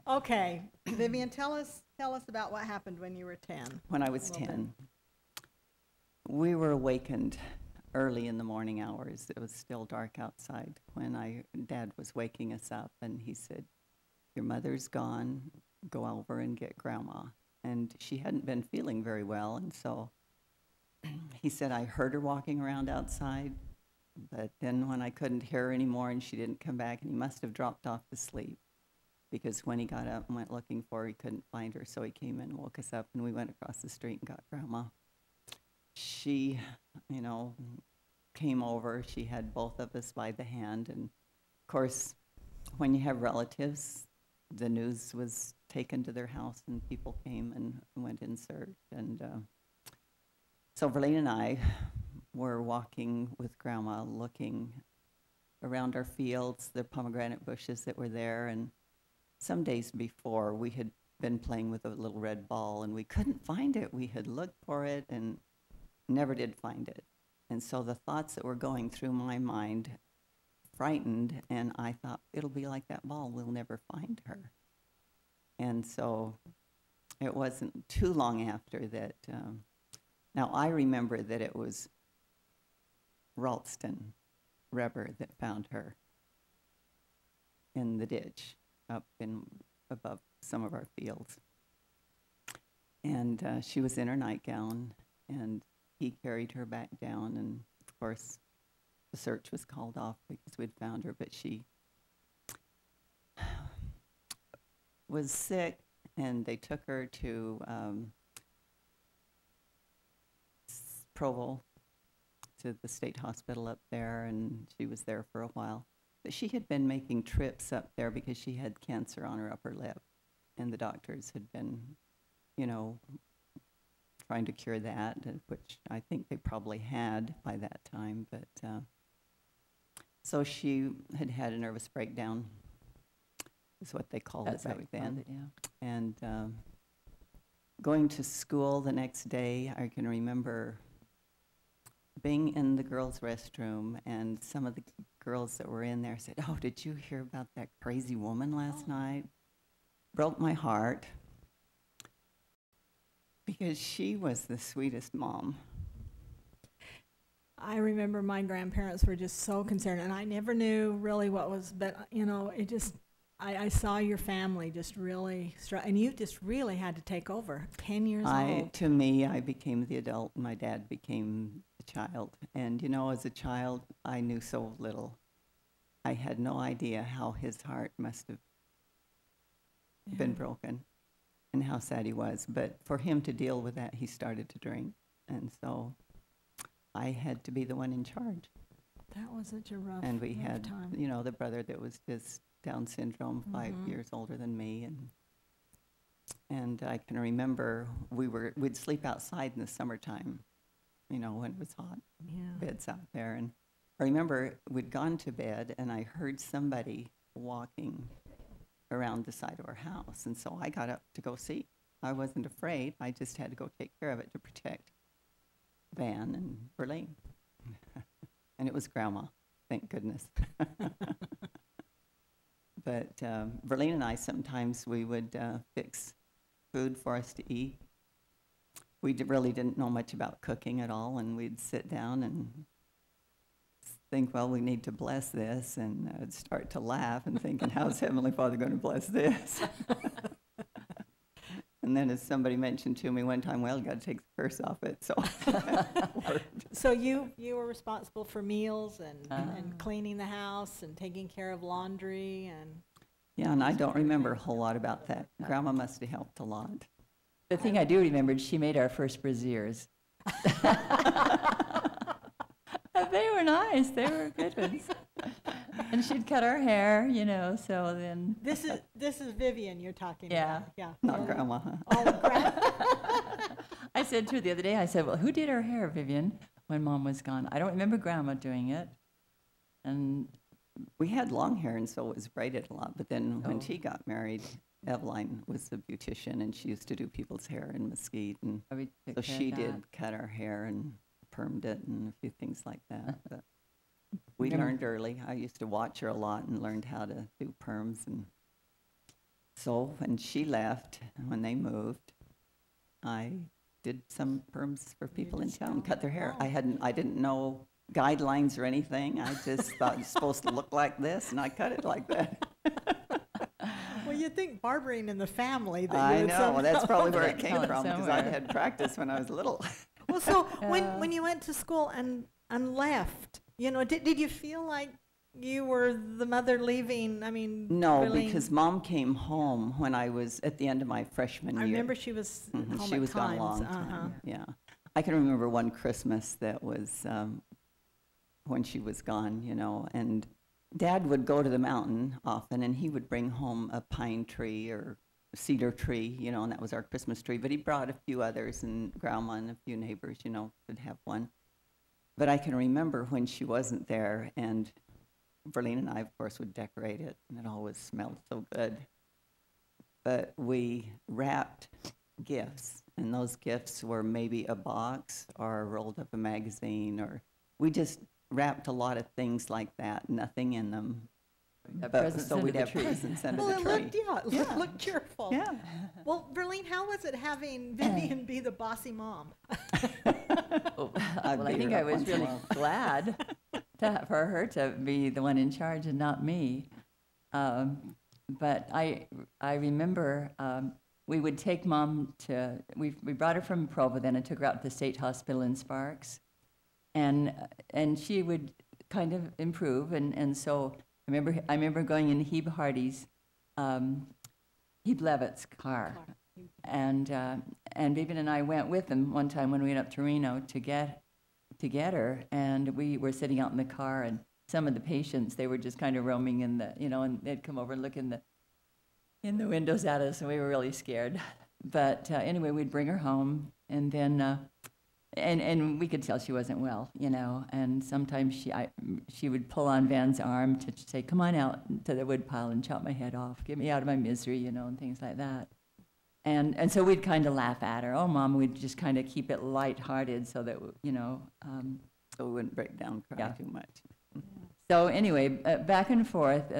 Okay, Vivian, tell us about what happened when you were 10. When I was A little 10, we were awakened early in the morning hours. It was still dark outside when Dad was waking us up, and he said, "Your mother's gone. Go over and get Grandma." And she hadn't been feeling very well, and so he said, "I heard her walking around outside, but then when I couldn't hear her anymore and she didn't come back, and he must have dropped off to sleep, because when he got up and went looking for her, he couldn't find her, so he came in and woke us up, and we went across the street and got Grandma. She, came over. She had both of us by the hand, and of course, when you have relatives, the news was taken to their house, and people came and went in search. And so Verlene and I were walking with Grandma, looking around our fields, the pomegranate bushes that were there, and some days before, we had been playing with a little red ball, and we couldn't find it. We had looked for it and never did find it. And so the thoughts that were going through my mind frightened, and I thought, it'll be like that ball. We'll never find her. And so it wasn't too long after that. Now, I remember that it was Ralston Reber that found her in the ditch up above some of our fields. And she was in her nightgown, and he carried her back down, and of course the search was called off because we'd found her, but she was sick, and they took her to Provo, to the state hospital up there, and she was there for a while. But she had been making trips up there because she had cancer on her upper lip, and the doctors had been, trying to cure that, which I think they probably had by that time. But so she had had a nervous breakdown, is what they called That's it what back we called then. it, yeah. And going to school the next day, I can remember being in the girls' restroom, and some of the girls that were in there said, "Oh, did you hear about that crazy woman last night?" Broke my heart, because she was the sweetest mom. I remember my grandparents were just so concerned, and I never knew really what was, but you know, it just, I saw your family just really, and you just really had to take over, 10 years old. To me, I became the adult, and my dad became the child. And you know, as a child, I knew so little. I had no idea how his heart must have been broken and how sad he was. But for him to deal with that, he started to drink. And so I had to be the one in charge. That was such a rough, And we rough had, time. you know, the brother that was just Down syndrome, 5 years older than me. And I can remember we'd sleep outside in the summertime, you know, when it was hot, beds out there. And I remember we'd gone to bed, and I heard somebody walking around the side of our house. And so I got up to go see. I wasn't afraid. I just had to go take care of it to protect Van and Verlene. And it was Grandma, thank goodness. But Verlene and I, sometimes we would fix food for us to eat. We really didn't know much about cooking at all, and we'd sit down and think, well, we need to bless this, and I'd start to laugh and thinking, how's Heavenly Father going to bless this? And then as somebody mentioned to me one time, well, you got to take the curse off it, so So you were responsible for meals and cleaning the house and taking care of laundry and... Yeah, and I don't remember a whole lot about that. Grandma must have helped a lot. The thing I do remember is she made our first brassieres. They were nice. They were good ones. And she'd cut our hair, you know, so then... This is Vivian you're talking about. Yeah. Not Grandma, huh? Oh, Grandma. I said to her the other day, I said, well, who did our hair, Vivian, when Mom was gone? I don't remember Grandma doing it. And we had long hair, and so it was braided a lot. But then when she got married, Eveline was a beautician, and she used to do people's hair in Mesquite. And we took so care of she that. did cut our hair and permed it and a few things like that. But we learned early. I used to watch her a lot and learned how to do perms. And so when she left, when they moved, I did some perms for people in town, cut their hair. Wow. I didn't know guidelines or anything. I just thought it's supposed to look like this, and I cut it like that. Well, you'd think barbering in the family that I you would know. somehow- That's probably where it Tell came it from, because somewhere. I had practice when I was little. Well, so when you went to school and left, you know, did you feel like you were the mother leaving? I mean, No, Verlene- because Mom came home when I was at the end of my freshman year. I remember she was Mhm, home she at was gone a times. long Uh-huh. time. Yeah, I can remember one Christmas that was when she was gone, you know, and Dad would go to the mountain often, and he would bring home a pine tree or a cedar tree, you know, and that was our Christmas tree. But he brought a few others, and Grandma and a few neighbors, you know, could have one. But I can remember when she wasn't there, and Verlene and I, of course, would decorate it, and it always smelled so good. But we wrapped gifts, and those gifts were maybe a box or rolled up a magazine, or we just wrapped a lot of things like that, nothing in them. presents So under we'd the have tree. presents under Well, the it tree. looked cheerful. Yeah. Well, Verlene, how was it having Vivian be the bossy mom? Oh, I'd well, I beat think her I up was once in a really while. glad for her to be the one in charge and not me. But I remember we would take Mom to, we brought her from Provo then and took her out to the state hospital in Sparks. And she would kind of improve. And so I remember going in Hebe Hardy's, Hebe Levitt's car. And Vivian and I went with them one time when we went up to Reno to get her, and we were sitting out in the car, and some of the patients, they were just kind of roaming in the, you know, and they'd come over and look in the windows at us, and we were really scared. But anyway, we'd bring her home, and then and we could tell she wasn't well, you know, and sometimes she would pull on Van's arm to say, come on out to the woodpile and chop my head off, get me out of my misery, you know, and things like that. And so we'd kind of laugh at her. Oh, Mom, we'd just kind of keep it lighthearted so that, So we wouldn't break down, cry Yeah. too much. So anyway, back and forth,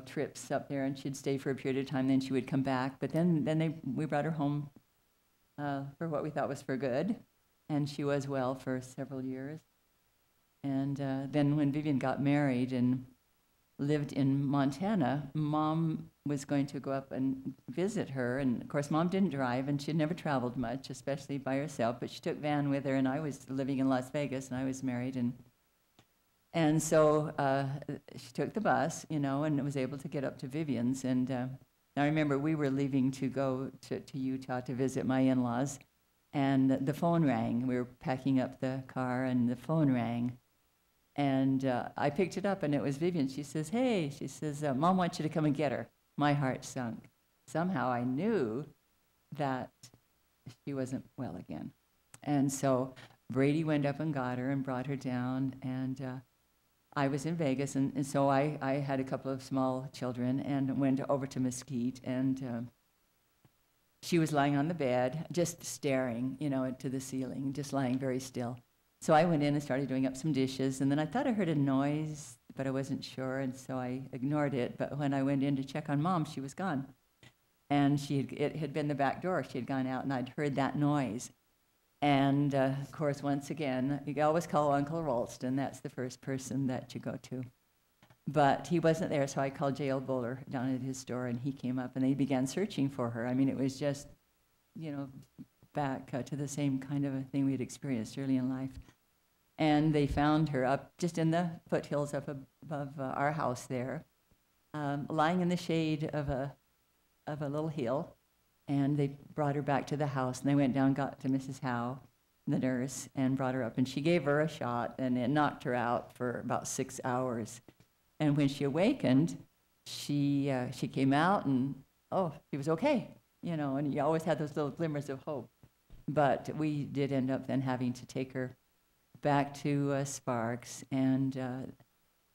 trips up there, and she'd stay for a period of time, then she would come back. But then we brought her home for what we thought was for good, and she was well for several years. And then when Vivian got married and lived in Montana, Mom was going to go up and visit her. And of course, Mom didn't drive, and she'd never traveled much, especially by herself. But she took Van with her, and I was living in Las Vegas, and I was married. And so she took the bus, and was able to get up to Vivian's. And I remember we were leaving to go to Utah to visit my in-laws, and the phone rang. We were packing up the car, and the phone rang. And I picked it up, and it was Vivian. She says, "Hey," she says, "Mom wants you to come and get her." My heart sunk. Somehow I knew that she wasn't well again. And so Brady went up and got her and brought her down, and I was in Vegas, and so I had a couple of small children and went over to Mesquite, and she was lying on the bed, just staring, to the ceiling, just lying very still. So I went in and started doing up some dishes, and then I thought I heard a noise, but I wasn't sure, and so I ignored it. But when I went in to check on Mom, she was gone. And it had been the back door. She had gone out, and I'd heard that noise. And, of course, once again, you always call Uncle Ralston. That's the first person that you go to. But he wasn't there, so I called J.L. Buller down at his store, and he came up, and they began searching for her. I mean, it was just, back to the same kind of a thing we had experienced early in life. And they found her up just in the foothills up above our house there, lying in the shade of a little hill. And they brought her back to the house, and they went down, got to Mrs. Howe, the nurse, and brought her up. And she gave her a shot, and it knocked her out for about 6 hours. And when she awakened, she came out, and she was okay, and you always had those little glimmers of hope. But we did end up then having to take her back to Sparks, and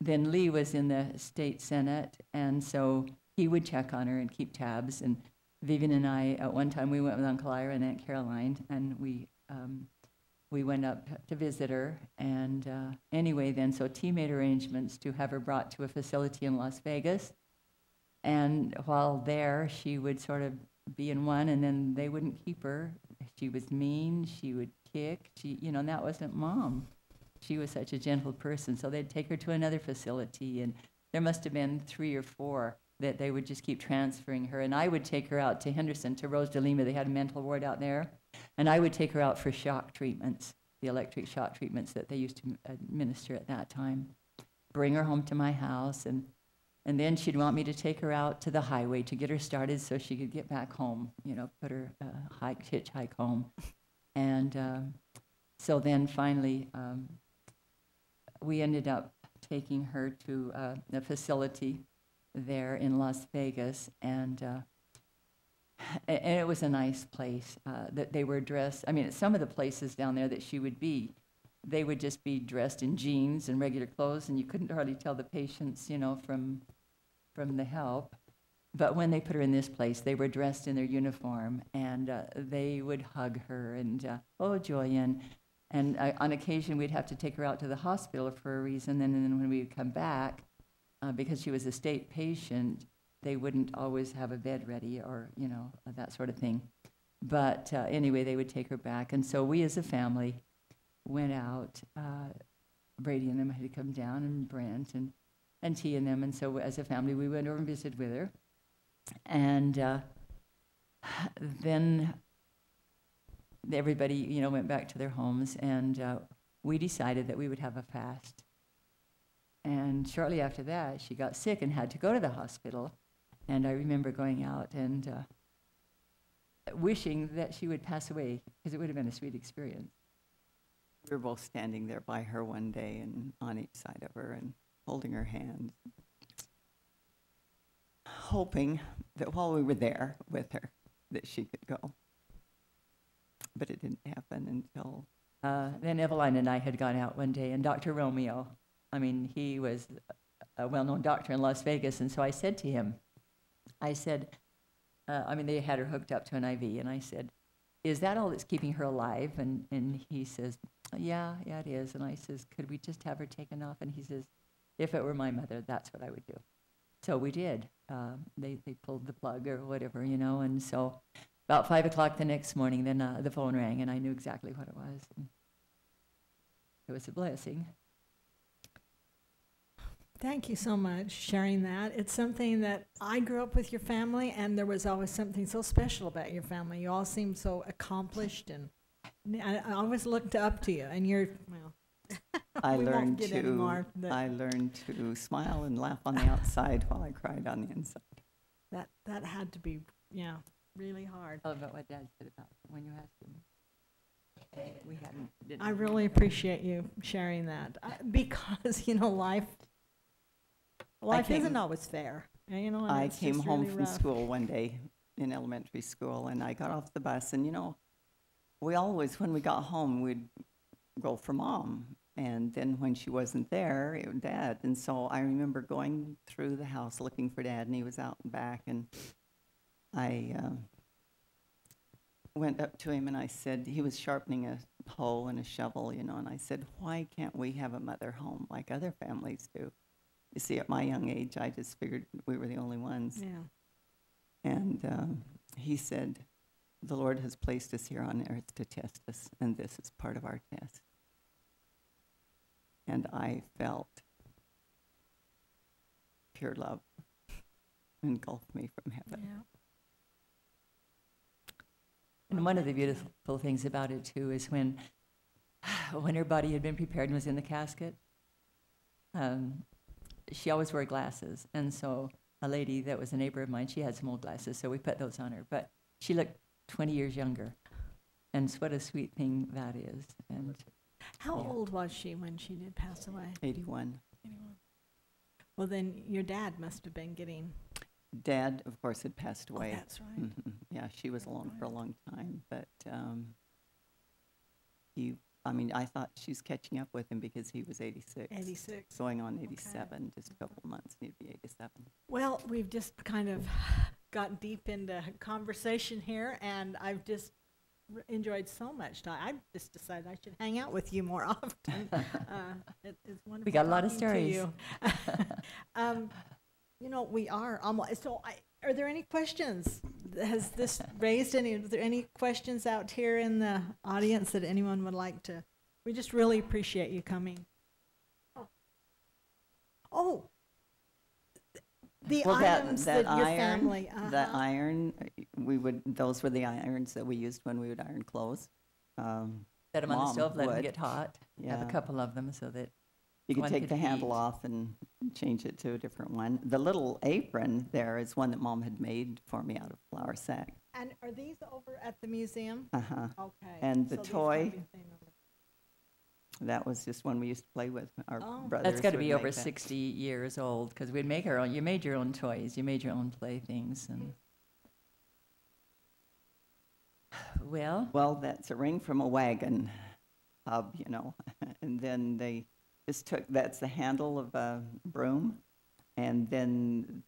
then Lee was in the state senate, and so he would check on her and keep tabs. And Vivian and I, at one time, we went with Uncle Ira and Aunt Caroline, and we went up to visit her. And anyway, then, so T made arrangements to have her brought to a facility in Las Vegas. And while there, she would sort of be in one, and then they wouldn't keep her. She was mean, she would kick, and that wasn't Mom. She was such a gentle person, so they'd take her to another facility, and there must have been 3 or 4 that they would just keep transferring her. And I would take her out to Henderson, to Rose de Lima. They had a mental ward out there. And I would take her out for shock treatments, the electric shock treatments that they used to administer at that time. Bring her home to my house, and then she'd want me to take her out to the highway to get her started so she could get back home, put her hitchhike home. And so then finally, we ended up taking her to the facility there in Las Vegas, and it was a nice place. That they were dressed. I mean, some of the places down there that she would be, they would just be dressed in jeans and regular clothes, and you couldn't hardly tell the patients, from the help. But when they put her in this place, they were dressed in their uniform, and they would hug her, and oh, Julian. And on occasion, we'd have to take her out to the hospital for a reason, and then when we would come back, because she was a state patient, they wouldn't always have a bed ready or, that sort of thing. But anyway, they would take her back. And so we as a family went out. Brady and them had to come down, and Brent and T and them. And so as a family, we went over and visited with her. And then everybody, went back to their homes. And we decided that we would have a fast. And shortly after that, she got sick and had to go to the hospital. And I remember going out and wishing that she would pass away, because it would have been a sweet experience. We were both standing there by her one day and on each side of her and holding her hand, hoping that while we were there with her, that she could go. But it didn't happen until... Then Eveline and I had gone out one day, and Dr. Romeo, he was a well-known doctor in Las Vegas, and so I said to him, I said, I mean, they had her hooked up to an IV, and I said, is that all that's keeping her alive? And he says, yeah, it is. And I says, could we just have her taken off? And he says, if it were my mother, that's what I would do. So we did. They pulled the plug or whatever, you know, and so about 5 o'clock the next morning, then the phone rang, and I knew exactly what it was. And it was a blessing. Thank you so much sharing that. It's something that I grew up with your family, and there was always something so special about your family. You all seemed so accomplished, and I always looked up to you. And you're, well, I we won't learned get any more, but I learned to smile and laugh on the outside while I cried on the inside. that had to be, yeah, really hard. Tell about what Dad said about when you asked him. We didn't I really appreciate you sharing that because, you know, life isn't always fair. You know, and I it's came just home really from rough. school one day in elementary school, and I got off the bus, and, you know, we always, when we got home, we'd go for Mom. And then when she wasn't there, it was Dad. And so I remember going through the house looking for Dad, and he was out and back. And I went up to him, and I said, he was sharpening a hoe and a shovel, you know, and I said, why can't we have a mother home like other families do? You see, at my young age, I just figured we were the only ones. Yeah. And he said, the Lord has placed us here on earth to test us, and this is part of our test. And I felt pure love engulf me from heaven. Yeah. And one of the beautiful things about it, too, is when her body had been prepared and was in the casket, she always wore glasses. And so a lady that was a neighbor of mine, she had some old glasses, so we put those on her. But she looked 20 years younger. And what a sweet thing that is. And How Yeah. old was she when she did pass away? 81. 81. Well, then your dad must have been getting. Dad, of course, had passed Oh, away. that's right. Mhm. Yeah, she was alone for a long time, but I thought she was catching up with him because he was 86. 86. Going on 87, just a couple of months, he'd be 87. Well, we've just kind of got deep into conversation here, and I've just enjoyed so much time. I just decided I should hang out with you more often. It's wonderful. we got a lot of talking to stories. you. You know, we are almost. So, are there any questions? Has this raised any? Are there any questions out here in the audience that anyone would like to? We just really appreciate you coming. Oh. The Well, items that your iron, family. the iron, those were the irons that we used when we would iron clothes. Set them on the Mom stove, let them would. get hot. Have a Yeah. couple of them so that You could one take could the handle heat. off and change it to a different one. The little apron there is one that Mom had made for me out of flour sack. And are these over at the museum? Uh-huh. Okay. And the so these toy, can't be seen over- that was just one we used to play with. Our Oh. brothers that's got to would be over make that. 60 years old because we'd make our own. You made your own toys. You made your own playthings. And well, Well, that's a ring from a wagon hub, you know. And then they just that's the handle of a broom. And then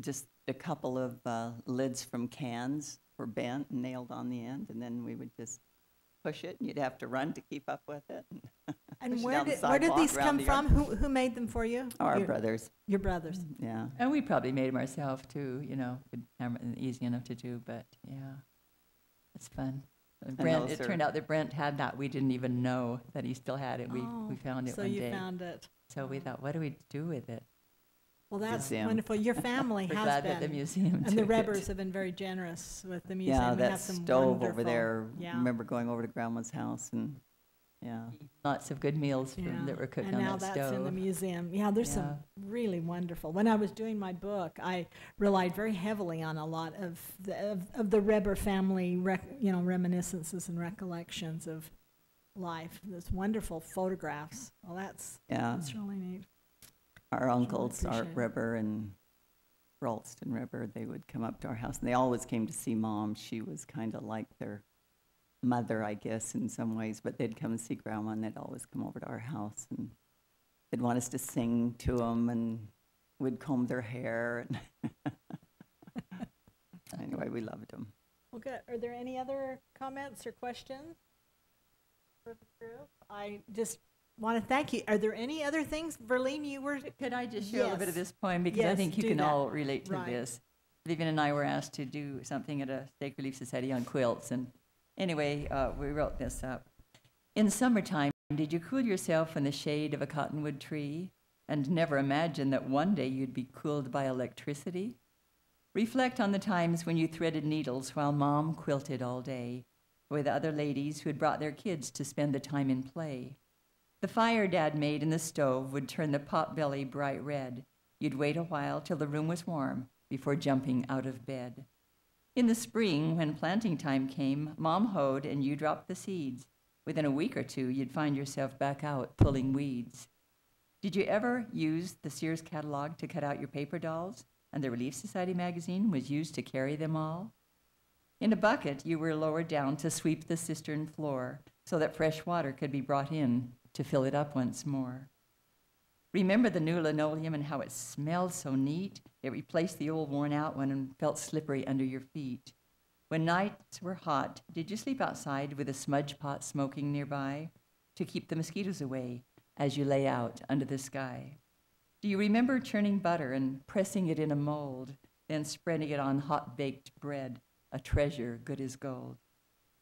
just a couple of lids from cans were bent and nailed on the end. And then we would just push it, and you'd have to run to keep up with it. And push it where down the did sidewalk, these around come the yard. from? Who made them for you? Our your, brothers, Your brothers. yeah. and we probably made them ourselves too. You know, easy enough to do. But yeah, it's fun. Brent, those it turned out that Brent had that. We didn't even know that he still had it. We found it so one you day. found it. So we thought, what do we do with it? Well, that's Museum. wonderful. Your family We're has glad been. that the museum And the took it. Rebbers have been very generous with the museum. Yeah, We that have some stove over wonderful- there. Yeah. Remember going over to Grandma's house and, yeah. Lots of good meals that were cooked and on now that that's stove. in the museum. Yeah, there's some Yeah. really wonderful. When I was doing my book, I relied very heavily on a lot of the Rebber family, reminiscences and recollections of life. Those wonderful photographs. Well, that's really neat. Our uncles, Art appreciate it. Ribber and Ralston Ribber, they would come up to our house, and they always came to see Mom. She was kind of like their mother, I guess, in some ways, but they'd come and see Grandma, and they'd always come over to our house, and they'd want us to sing to them, and we'd comb their hair. And anyway, we loved them. Well, good. Are there any other comments or questions for the group? I just want to thank you. Are there any other things, Verlene, you were? Could I just share a little bit of Yes. this poem? Because I Yes, think you do can that. all relate to Right. this. Vivian and I were asked to do something at a Stake Relief Society on quilts. And anyway, we wrote this up. In summertime, did you cool yourself in the shade of a cottonwood tree and never imagine that one day you'd be cooled by electricity? Reflect on the times when you threaded needles while Mom quilted all day with other ladies who had brought their kids to spend the time in play. The fire Dad made in the stove would turn the pot belly bright red. You'd wait a while till the room was warm before jumping out of bed. In the spring, when planting time came, Mom hoed and you dropped the seeds. Within a week or two, you'd find yourself back out pulling weeds. Did you ever use the Sears catalog to cut out your paper dolls? And the Relief Society magazine was used to carry them all? In a bucket, you were lowered down to sweep the cistern floor so that fresh water could be brought in to fill it up once more. Remember the new linoleum and how it smelled so neat? It replaced the old worn-out one and felt slippery under your feet. When nights were hot, did you sleep outside with a smudge pot smoking nearby to keep the mosquitoes away as you lay out under the sky? Do you remember churning butter and pressing it in a mold, then spreading it on hot-baked bread, a treasure good as gold?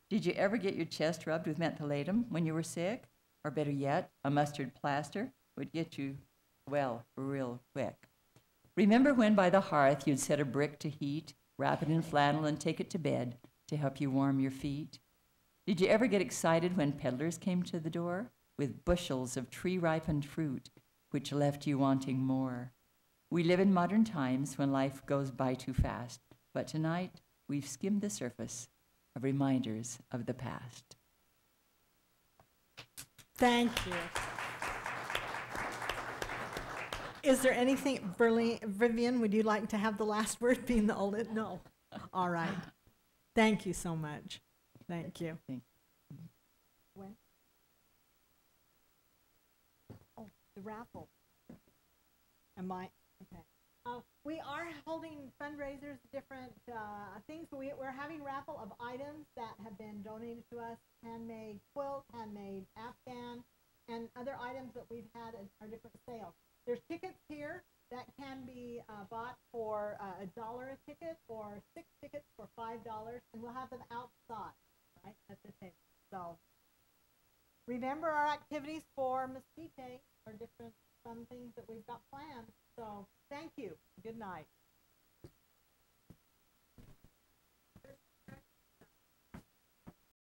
Did you ever get your chest rubbed with mentholatum when you were sick? Or better yet, a mustard plaster would get you, well, real quick. Remember when by the hearth you'd set a brick to heat, wrap it in flannel and take it to bed to help you warm your feet? Did you ever get excited when peddlers came to the door with bushels of tree-ripened fruit, which left you wanting more? We live in modern times when life goes by too fast, but tonight we've skimmed the surface of reminders of the past. Thank you. Is there anything, Vivian, would you like to have the last word being the oldest? No. All right. Thank you so much. Thank you. When? Oh, the raffle. Am I? Okay. We are holding fundraisers, different things. We're having raffle of items that have been donated to us, handmade quilt, handmade Afghan, and other items that we've had at our different sales. There's tickets here that can be bought for $1 a ticket or 6 tickets for $5, and we'll have them outside, right, at the table. So remember our activities for Mesquite or different fun things that we've got planned. So thank you. Good night.